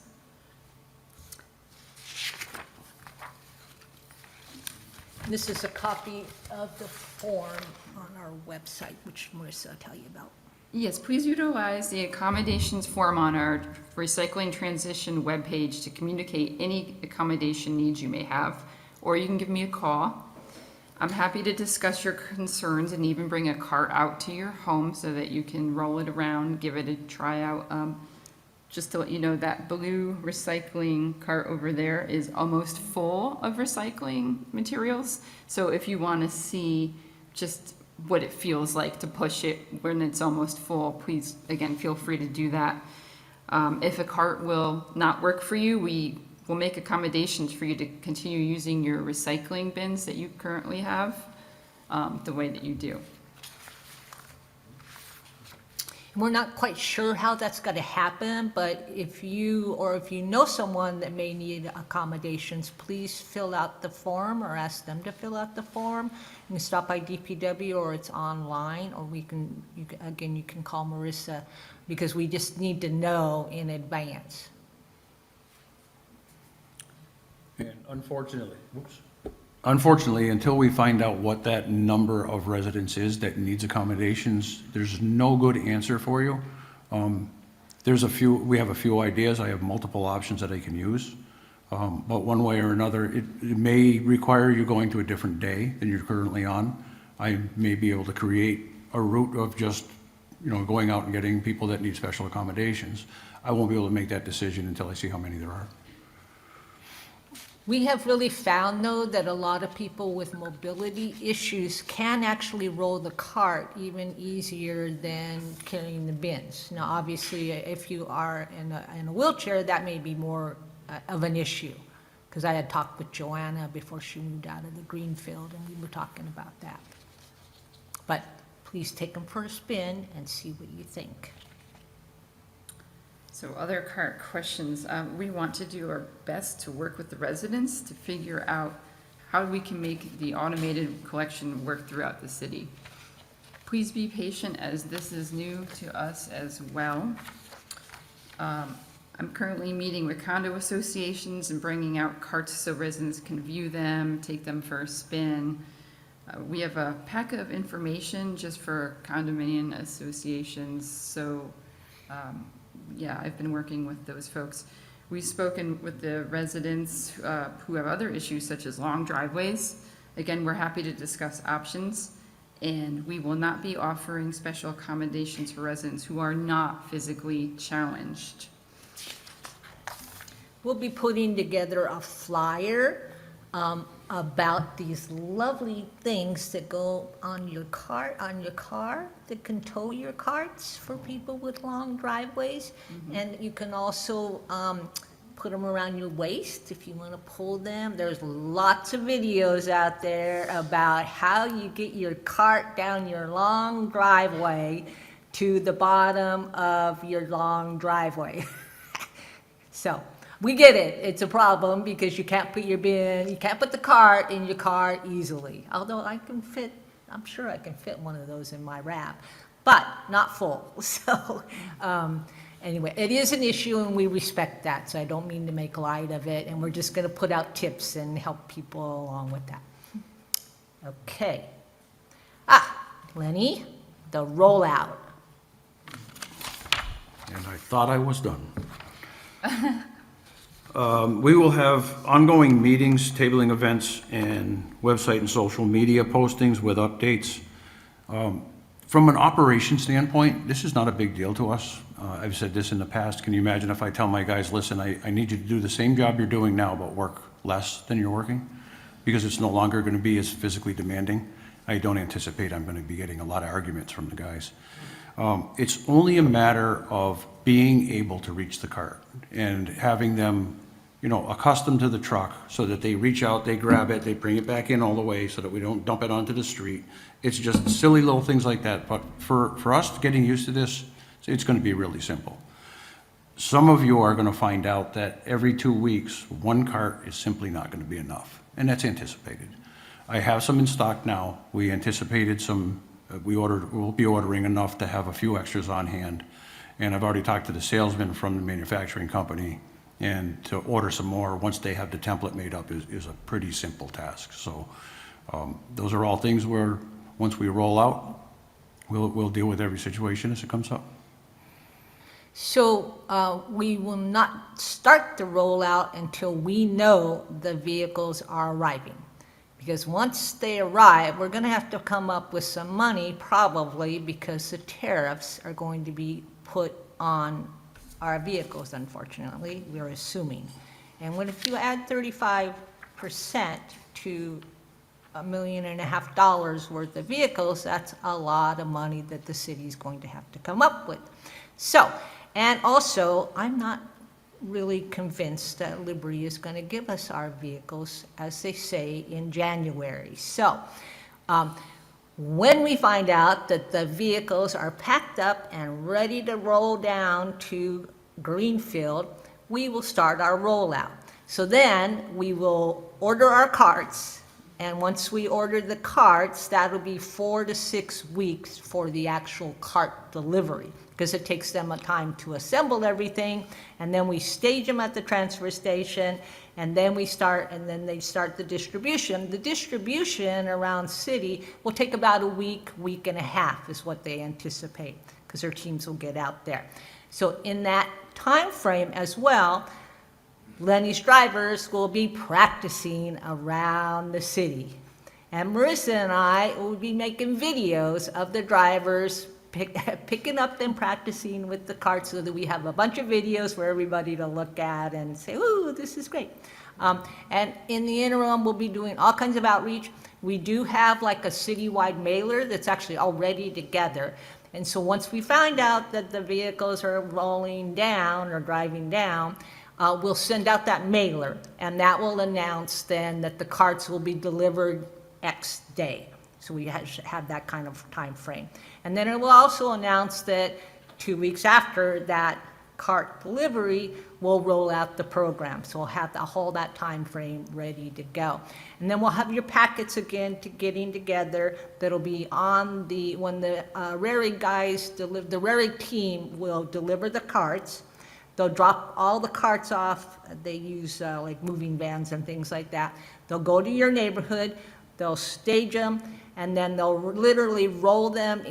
This is a copy of the form on our website, which Marissa will tell you about. Yes, please utilize the accommodations form on our recycling transition webpage to communicate any accommodation needs you may have, or you can give me a call. I'm happy to discuss your concerns and even bring a cart out to your home so that you can roll it around, give it a try out. Just to let you know, that blue recycling cart over there is almost full of recycling materials. So if you want to see just what it feels like to push it when it's almost full, please, again, feel free to do that. If a cart will not work for you, we will make accommodations for you to continue using your recycling bins that you currently have the way that you do. We're not quite sure how that's going to happen, but if you know someone that may need accommodations, please fill out the form or ask them to fill out the form. You can stop by DPW or it's online, or you can call Marissa, because we just need to know in advance. And unfortunately, until we find out what that number of residents is that needs accommodations, there's no good answer for you. We have a few ideas, I have multiple options that I can use. But one way or another, it may require you going to a different day than you're currently on. I may be able to create a route of just, going out and getting people that need special accommodations. I won't be able to make that decision until I see how many there are. We have really found, though, that a lot of people with mobility issues can actually roll the cart even easier than carrying the bins. Now, obviously, if you are in a wheelchair, that may be more of an issue, because I had talked with Joanna before she moved out of the Greenfield, and we were talking about that. But please take them for a spin and see what you think. So other cart questions, we want to do our best to work with the residents to figure out how we can make the automated collection work throughout the city. Please be patient, as this is new to us as well. I'm currently meeting with condo associations and bringing out carts so residents can view them, take them for a spin. We have a packet of information just for condominium associations, so yeah, I've been working with those folks. We've spoken with the residents who have other issues such as long driveways. Again, we're happy to discuss options. And we will not be offering special accommodations for residents who are not physically challenged. We'll be putting together a flyer about these lovely things that go on your car that can tow your carts for people with long driveways. And you can also put them around your waist if you want to pull them. There's lots of videos out there about how you get your cart down your long driveway to the bottom of your long driveway. So, we get it, it's a problem because you can't put the cart in your car easily. Although I'm sure I can fit one of those in my wrap, but not full. So, anyway, it is an issue and we respect that, so I don't mean to make light of it, and we're just gonna put out tips and help people along with that. Okay. Lenny, the rollout. And I thought I was done. We will have ongoing meetings, tabling events, and website and social media postings with updates. From an operation standpoint, this is not a big deal to us. I've said this in the past. Can you imagine if I tell my guys, listen, I need you to do the same job you're doing now, but work less than you're working? Because it's no longer going to be as physically demanding. I don't anticipate I'm going to be getting a lot of arguments from the guys. It's only a matter of being able to reach the cart and having them, accustomed to the truck so that they reach out, they grab it, they bring it back in all the way so that we don't dump it onto the street. It's just silly little things like that. But for us getting used to this, it's going to be really simple. Some of you are going to find out that every 2 weeks, one cart is simply not going to be enough, and that's anticipated. I have some in stock now. We anticipated some. We'll be ordering enough to have a few extras on hand. And I've already talked to the salesman from the manufacturing company, and to order some more once they have the template made up is a pretty simple task. So those are all things where once we roll out, we'll deal with every situation as it comes up. So we will not start the rollout until we know the vehicles are arriving. Because once they arrive, we're going to have to come up with some money probably because the tariffs are going to be put on our vehicles, unfortunately, we're assuming. And if you add 35% to $1.5 million worth of vehicles, that's a lot of money that the city's going to have to come up with. So, and also, I'm not really convinced that Liberty is going to give us our vehicles, as they say, in January. So, when we find out that the vehicles are packed up and ready to roll down to Greenfield, we will start our rollout. So then we will order our carts, and once we order the carts, that'll be 4 to 6 weeks for the actual cart delivery, because it takes them a time to assemble everything, and then we stage them at the transfer station, and then they start the distribution. The distribution around city will take about a week and a half is what they anticipate, because their teams will get out there. So in that time frame as well, Lenny's drivers will be practicing around the city. And Marissa and I will be making videos of the drivers picking up and practicing with the carts so that we have a bunch of videos for everybody to look at and say, ooh, this is great. And in the interim, we'll be doing all kinds of outreach. We do have like a citywide mailer that's actually already together. And so once we find out that the vehicles are rolling down or driving down, we'll send out that mailer, and that will announce then that the carts will be delivered X day. So we have that kind of time frame. And then it will also announce that 2 weeks after that cart delivery, we'll roll out the program. So we'll have that time frame ready to go. And then we'll have your packets again getting together. That'll be on when the Rary guys the Rary team will deliver the carts. They'll drop all the carts off. They use like moving vans and things like that. They'll go to your neighborhood, they'll stage them, and then they'll literally roll them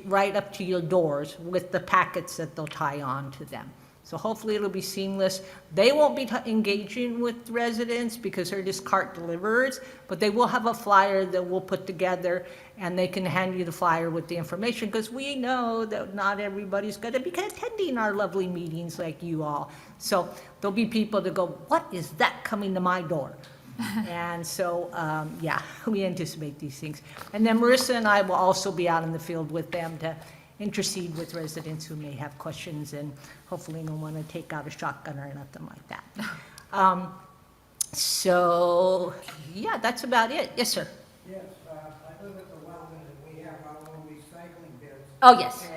right up to your doors with the packets that they'll tie on to them. So So hopefully it'll be seamless. They won't be engaging with residents because they're just cart deliverers, but they will have a flyer that we'll put together, and they can hand you the flyer with the information, because we know that not everybody's going to be attending our lovely meetings like you all. So there'll be people that go, what is that coming to my door? And so, yeah, we anticipate these things. And then Marissa and I will also be out in the field with them to intercede with residents who may have questions, and hopefully no one to take out a shotgun or nothing like that. So, yeah, that's about it. Yes, sir. Yes, I live at the Weldon, and we have our own recycling bins. Oh, yes.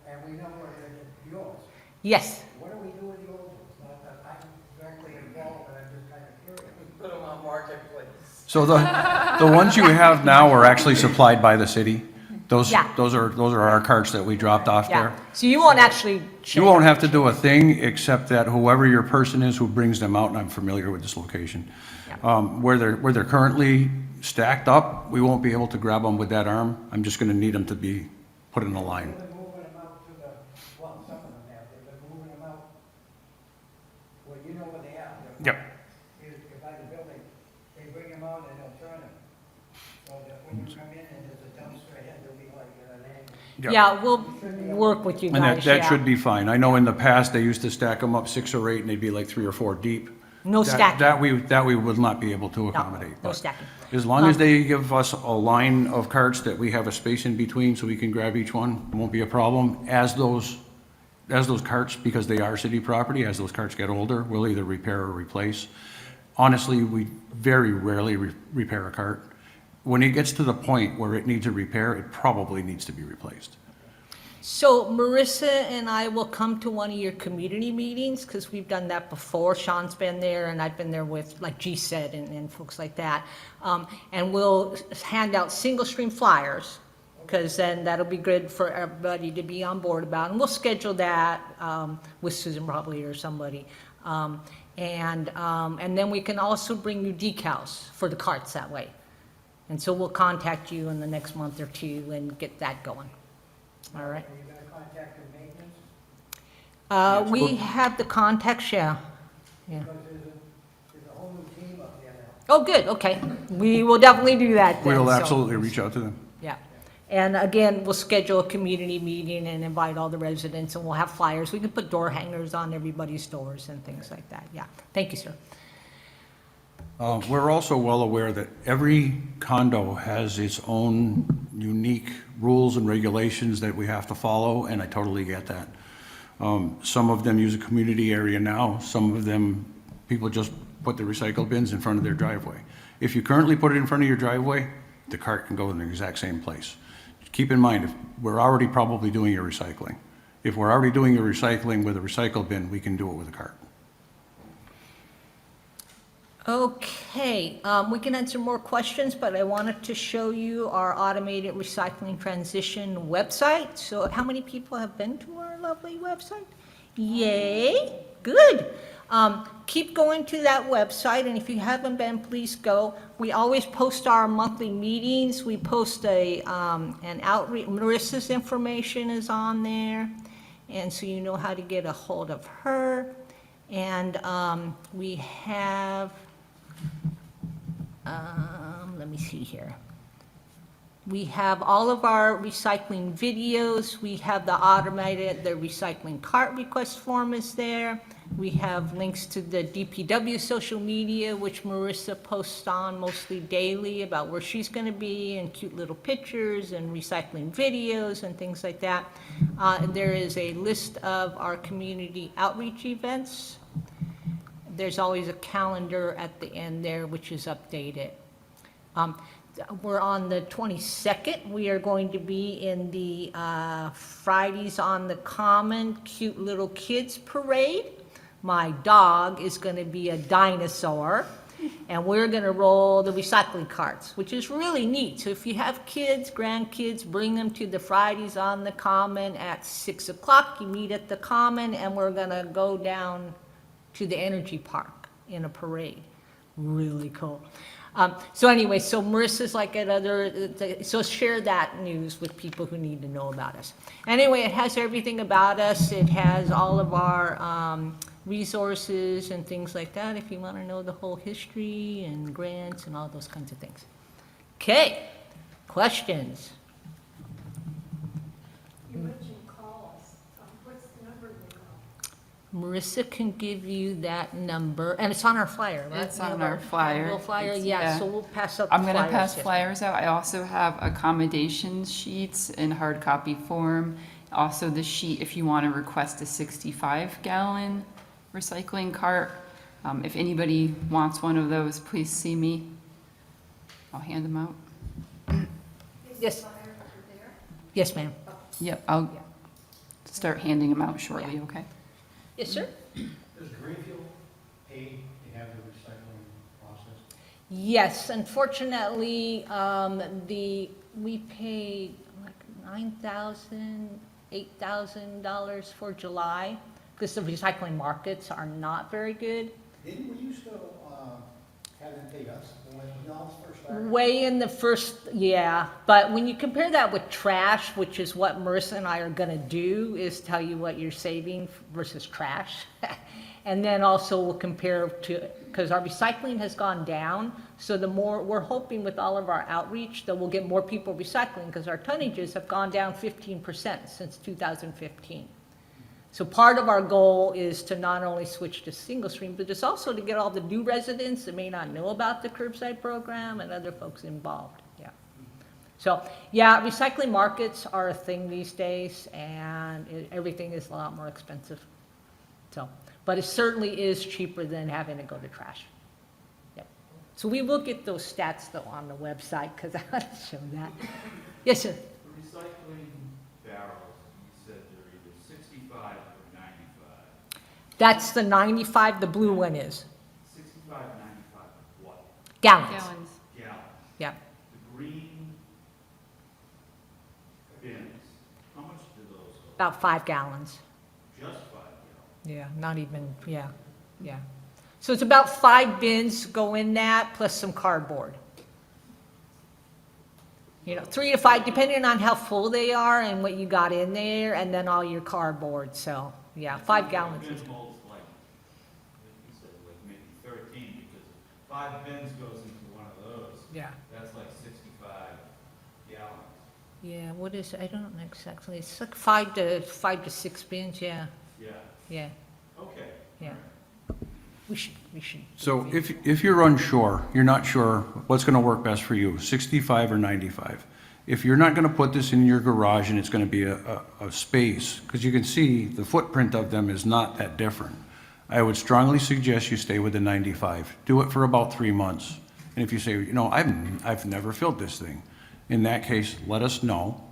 And we know where they're yours. Yes. What do we do with the old ones? Not that I'm directly involved, but I'm just kind of curious. Put them on Marketplace. So the ones you have now are actually supplied by the city. Those Yeah. those are our carts that we dropped off Yeah. there. So you won't actually. You won't have to do a thing, except that whoever your person is who brings them out, and I'm familiar with this location, Yeah. where they're currently stacked up, we won't be able to grab them with that arm. I'm just gonna need them to be put in a line. They've been moving them out to the, well, some of them have, they've been moving them out. Well, you know where they are. They're Yep. by the building, they bring them out and they'll turn them. So that when you come in and there's a dumpster ahead, they'll be like at an angle. Yeah, we'll work with you And guys, that yeah. should be fine. I know in the past, they used to stack them up 6 or 8, and they'd be like 3 or 4 deep. No That- stacking. That we would not be able to No, accommodate. no but stacking. As long as they give us a line of carts that we have a space in between so we can grab each one, it won't be a problem. As those carts, because they are city property, as those carts get older, we'll either repair or replace. Honestly, we very rarely repair a cart. When it gets to the point where it needs a repair, it probably needs to be replaced. So Marissa and I will come to one of your community meetings, because we've done that before. Sean's been there, and I've been there with, like G said, and folks like that. And we'll hand out single stream flyers, because then that'll be good for everybody to be on board about. And we'll schedule that with Susan probably or somebody. And then we can also bring you decals for the carts that way. And so we'll contact you in the next month or two and get that going. All right. Are you gonna contact the maintenance? We have the contacts, yeah. Yeah. Because there's a whole new team up there now. Oh, good, okay. We will definitely do that then. We'll so- absolutely reach out to them. Yeah. And again, we'll schedule a community meeting and invite all the residents, and we'll have flyers. We can put door hangers on everybody's doors and things like that. Yeah. Thank you, sir. We're also well aware that every condo has its own unique rules and regulations that we have to follow, and I totally get that. Some of them use a community area now, some of them, people just put the recycle bins in front of their driveway. If you currently put it in front of your driveway, the cart can go in the exact same place. Keep in mind, if we're already probably doing your recycling. If we're already doing your recycling with a recycle bin, we can do it with a cart. Okay, we can answer more questions, but I wanted to show you our automated recycling transition website. So how many people have been to our lovely website? Yay, good. Keep going to that website, and if you haven't been, please go. We always post our monthly meetings. We post an outreach. Marissa's information is on there, and so you know how to get a hold of her. And we have, let me see here. We have all of our recycling videos. We have the recycling cart request form is there. We have links to the DPW social media, which Marissa posts on mostly daily about where she's going to be, and cute little pictures and recycling videos and things like that. There is a list of our community outreach events. There's always a calendar at the end there, which is updated. We're on the 22nd. We are going to be in the Fridays on the Common Cute Little Kids Parade. My dog is going to be a dinosaur, and we're going to roll the recycling carts, which is really neat. So if you have kids, grandkids, bring them to the Fridays on the Common at 6 o'clock. You meet at the Common, and we're going to go down to the Energy Park in a parade. Really cool. So anyway, so Marissa's like at other, so share that news with people who need to know about us. Anyway, it has everything about us. It has all of our resources and things like that, if you want to know the whole history and grants and all those kinds of things. Okay, questions? You mentioned calls. What's the number they call? Marissa can give you that number, and it's on our flyer, right? It's We have on our flyer. Little flyer, It's- yeah, yeah. so we'll pass up the I'm gonna flyers, pass yes. flyers out. I also have accommodations sheets in hard copy form. Also the sheet if you want to request a 65-gallon recycling cart. If anybody wants one of those, please see me. I'll hand them out. Yes. Yes, ma'am. Yep, I'll start handing them out shortly, okay? Yes, sir? Does Greenfield pay to have the recycling process? Yes, unfortunately, we paid like $9,000, $8,000 for July, because the recycling markets are not very good. Didn't we used to, have them pay us when y'all first started? Way in the first, yeah, but when you compare that with trash, which is what Marissa and I are gonna do, is tell you what you're saving versus trash. And then also we'll compare to, because our recycling has gone down, so the more, we're hoping with all of our outreach that we'll get more people recycling, because our tonnages have gone down 15% since 2015. So part of our goal is to not only switch to single stream, but it's also to get all the new residents that may not know about the curbside program and other folks involved, yeah. So, yeah, recycling markets are a thing these days, and everything is a lot more expensive. So, but it certainly is cheaper than having to go to trash. Yep. So we will get those stats though on the website, because I want to show that. Yes, sir. The recycling barrels, you said they're either 65 or 95. That's the 95, the blue one is. 65, 95 of what? Gallons. Gallons. Gallons. Yeah. The green bins, how much do those go? About 5 gallons. Just 5 gallons? Yeah, not even, yeah, yeah. So it's about 5 bins go in that, plus some cardboard. You know, 3 to 5, depending on how full they are and what you got in there, and then all your cardboard, so, yeah, 5 gallons. Bin molds like you said, like maybe 13, because 5 bins goes into one of those. Yeah. That's like 65 gallons. Yeah, what is, I don't know exactly, it's like 5 to 6 bins, yeah, Yeah, yeah, okay. yeah. We should. So if you're unsure, you're not sure what's gonna work best for you, 65 or 95. If you're not gonna put this in your garage and it's gonna be a space, because you can see the footprint of them is not that different, I would strongly suggest you stay with the 95. Do it for about 3 months. And if you say, you know, I've never filled this thing, in that case, let us know.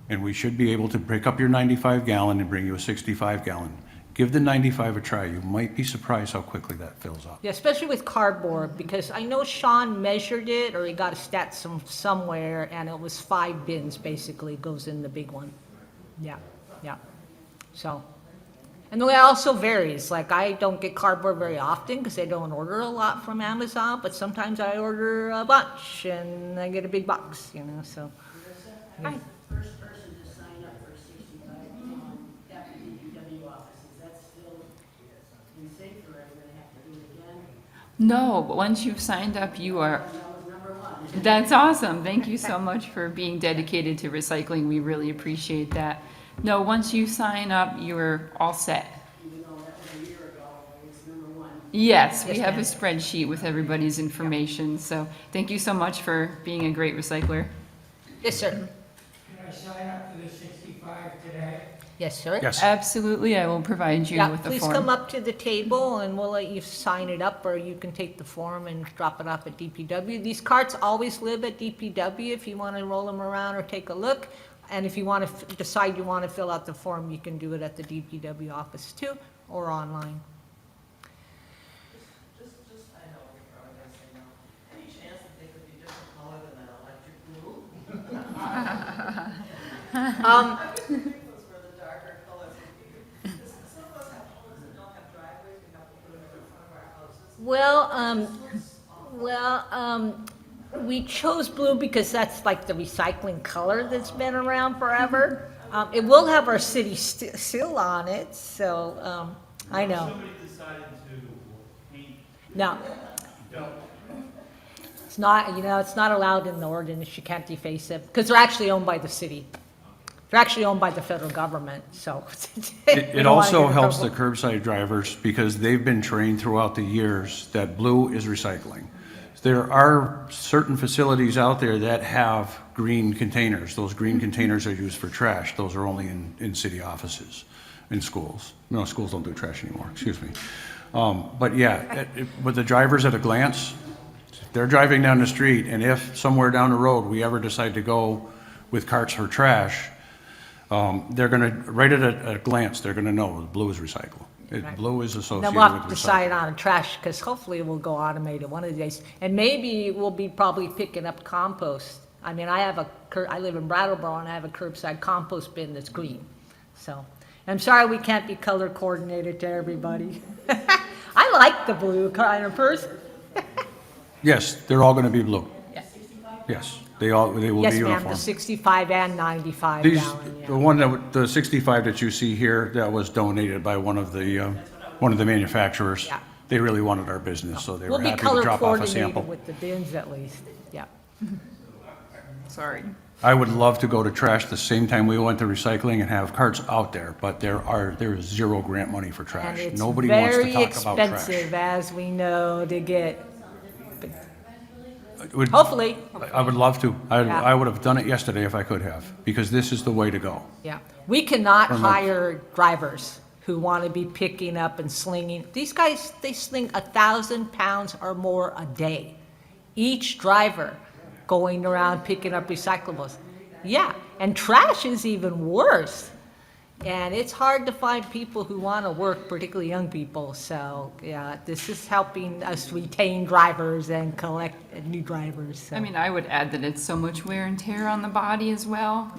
And we should be able to break up your 95 gallon and bring you a 65 gallon. Give the 95 a try. You might be surprised how quickly that fills up. Yeah, especially with cardboard, because I know Sean measured it, or he got a stat somewhere, and it was 5 bins basically goes in the big one. Yeah, yeah. So, and the way it also varies, like I don't get cardboard very often because I don't order a lot from Amazon, but sometimes I order a bunch and I get a big box, you know, so. Marissa, I was the first person to sign up for 65 at the DPW office. Is that still in safe, or are you gonna have to do it again? No, but once you've signed up, you are, That was number one. that's awesome. Thank you so much for being dedicated to recycling. We really appreciate that. No, once you sign up, you're all set. Even though that was a year ago, it was number one. Yes, we Yes, have a ma'am. spreadsheet with everybody's information, so thank you so much for being a great recycler. Yes, sir. Can I sign up for the 65 today? Yes, sir. Yes. Absolutely, I will provide you Yeah, with the please come form. up to the table and we'll let you sign it up, or you can take the form and drop it off at DPW. These carts always live at DPW if you want to roll them around or take a look. And if you want to decide you want to fill out the form, you can do it at the DPW office too, or online. Just, I know you're probably gonna say no. Any chance that they could be different color than an electric blue? Those were the darker colors. Because some of us have homes that don't have driveways, we have to put them in front of our houses. Well, This looks awful. Well, we chose blue because that's like the recycling color that's been around forever. It will have our city seal on it, so, I know. Somebody decided to paint, No, don't. it's not, it's not allowed in the ordinance. You can't deface it because they're actually owned by the city. They're actually owned by the federal government, so. we It don't wanna also get in helps the trouble. curbside drivers because they've been trained throughout the years that blue is recycling. There are certain facilities out there that have green containers. Those green containers are used for trash. Those are only in city offices, in schools. No, schools don't do trash anymore, excuse me. But yeah, with the drivers at a glance, they're driving down the street, and if somewhere down the road we ever decide to go with carts for trash, they're gonna, right at a glance, they're gonna know blue is recycle. Right. Blue is Then associated we'll with have to decide recycle. on trash, because hopefully we'll go automated one of the days. And maybe we'll be probably picking up compost. I mean, I live in Brattleboro, and I have a curbside compost bin that's green. So, I'm sorry we can't be color coordinated to everybody. I like the blue kind of person. Yes, they're all gonna be blue. Yes. Yes, they will be Yes, uniform. ma'am, the 65 and 95 These, gallon, yeah. the one the 65 that you see here, that was donated by one of the manufacturers. Yeah. They really wanted our business, so they We'll were be happy to color drop off a coordinated sample. with the bins at least, yeah. Sorry. I would love to go to trash the same time we went to recycling and have carts out there, but there is zero grant money for And trash. it's Nobody wants to very talk about trash. expensive, as we know, to get, It would- hopefully, I would love to. Yeah. I would have done it yesterday if I could have, because this is the way to go. yeah. We cannot Or like- hire drivers who want to be picking up and slinging. These guys, they sling 1,000 pounds or more a day. Each driver going around picking up recyclables. Yeah, and trash is even worse. And it's hard to find people who want to work, particularly young people. So, yeah, this is helping us retain drivers and collect new drivers. So. I mean, I would add that it's so much wear and tear on the body as well,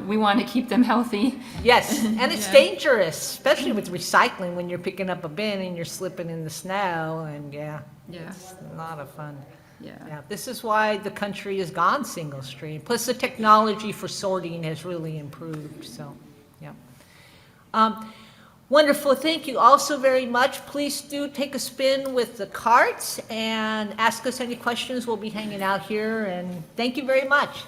we want to keep them healthy. Yes, and it's Yeah. dangerous, especially with recycling when you're picking up a bin and you're slipping in the snow, and yeah, Yeah. it's not a fun. Yeah. Yeah, this is why the country has gone single stream. Plus, the technology for sorting has really improved. So, yeah. Wonderful. Thank you all so very much. Please do take a spin with the carts and ask us any questions. We'll be hanging out here, and thank you very much.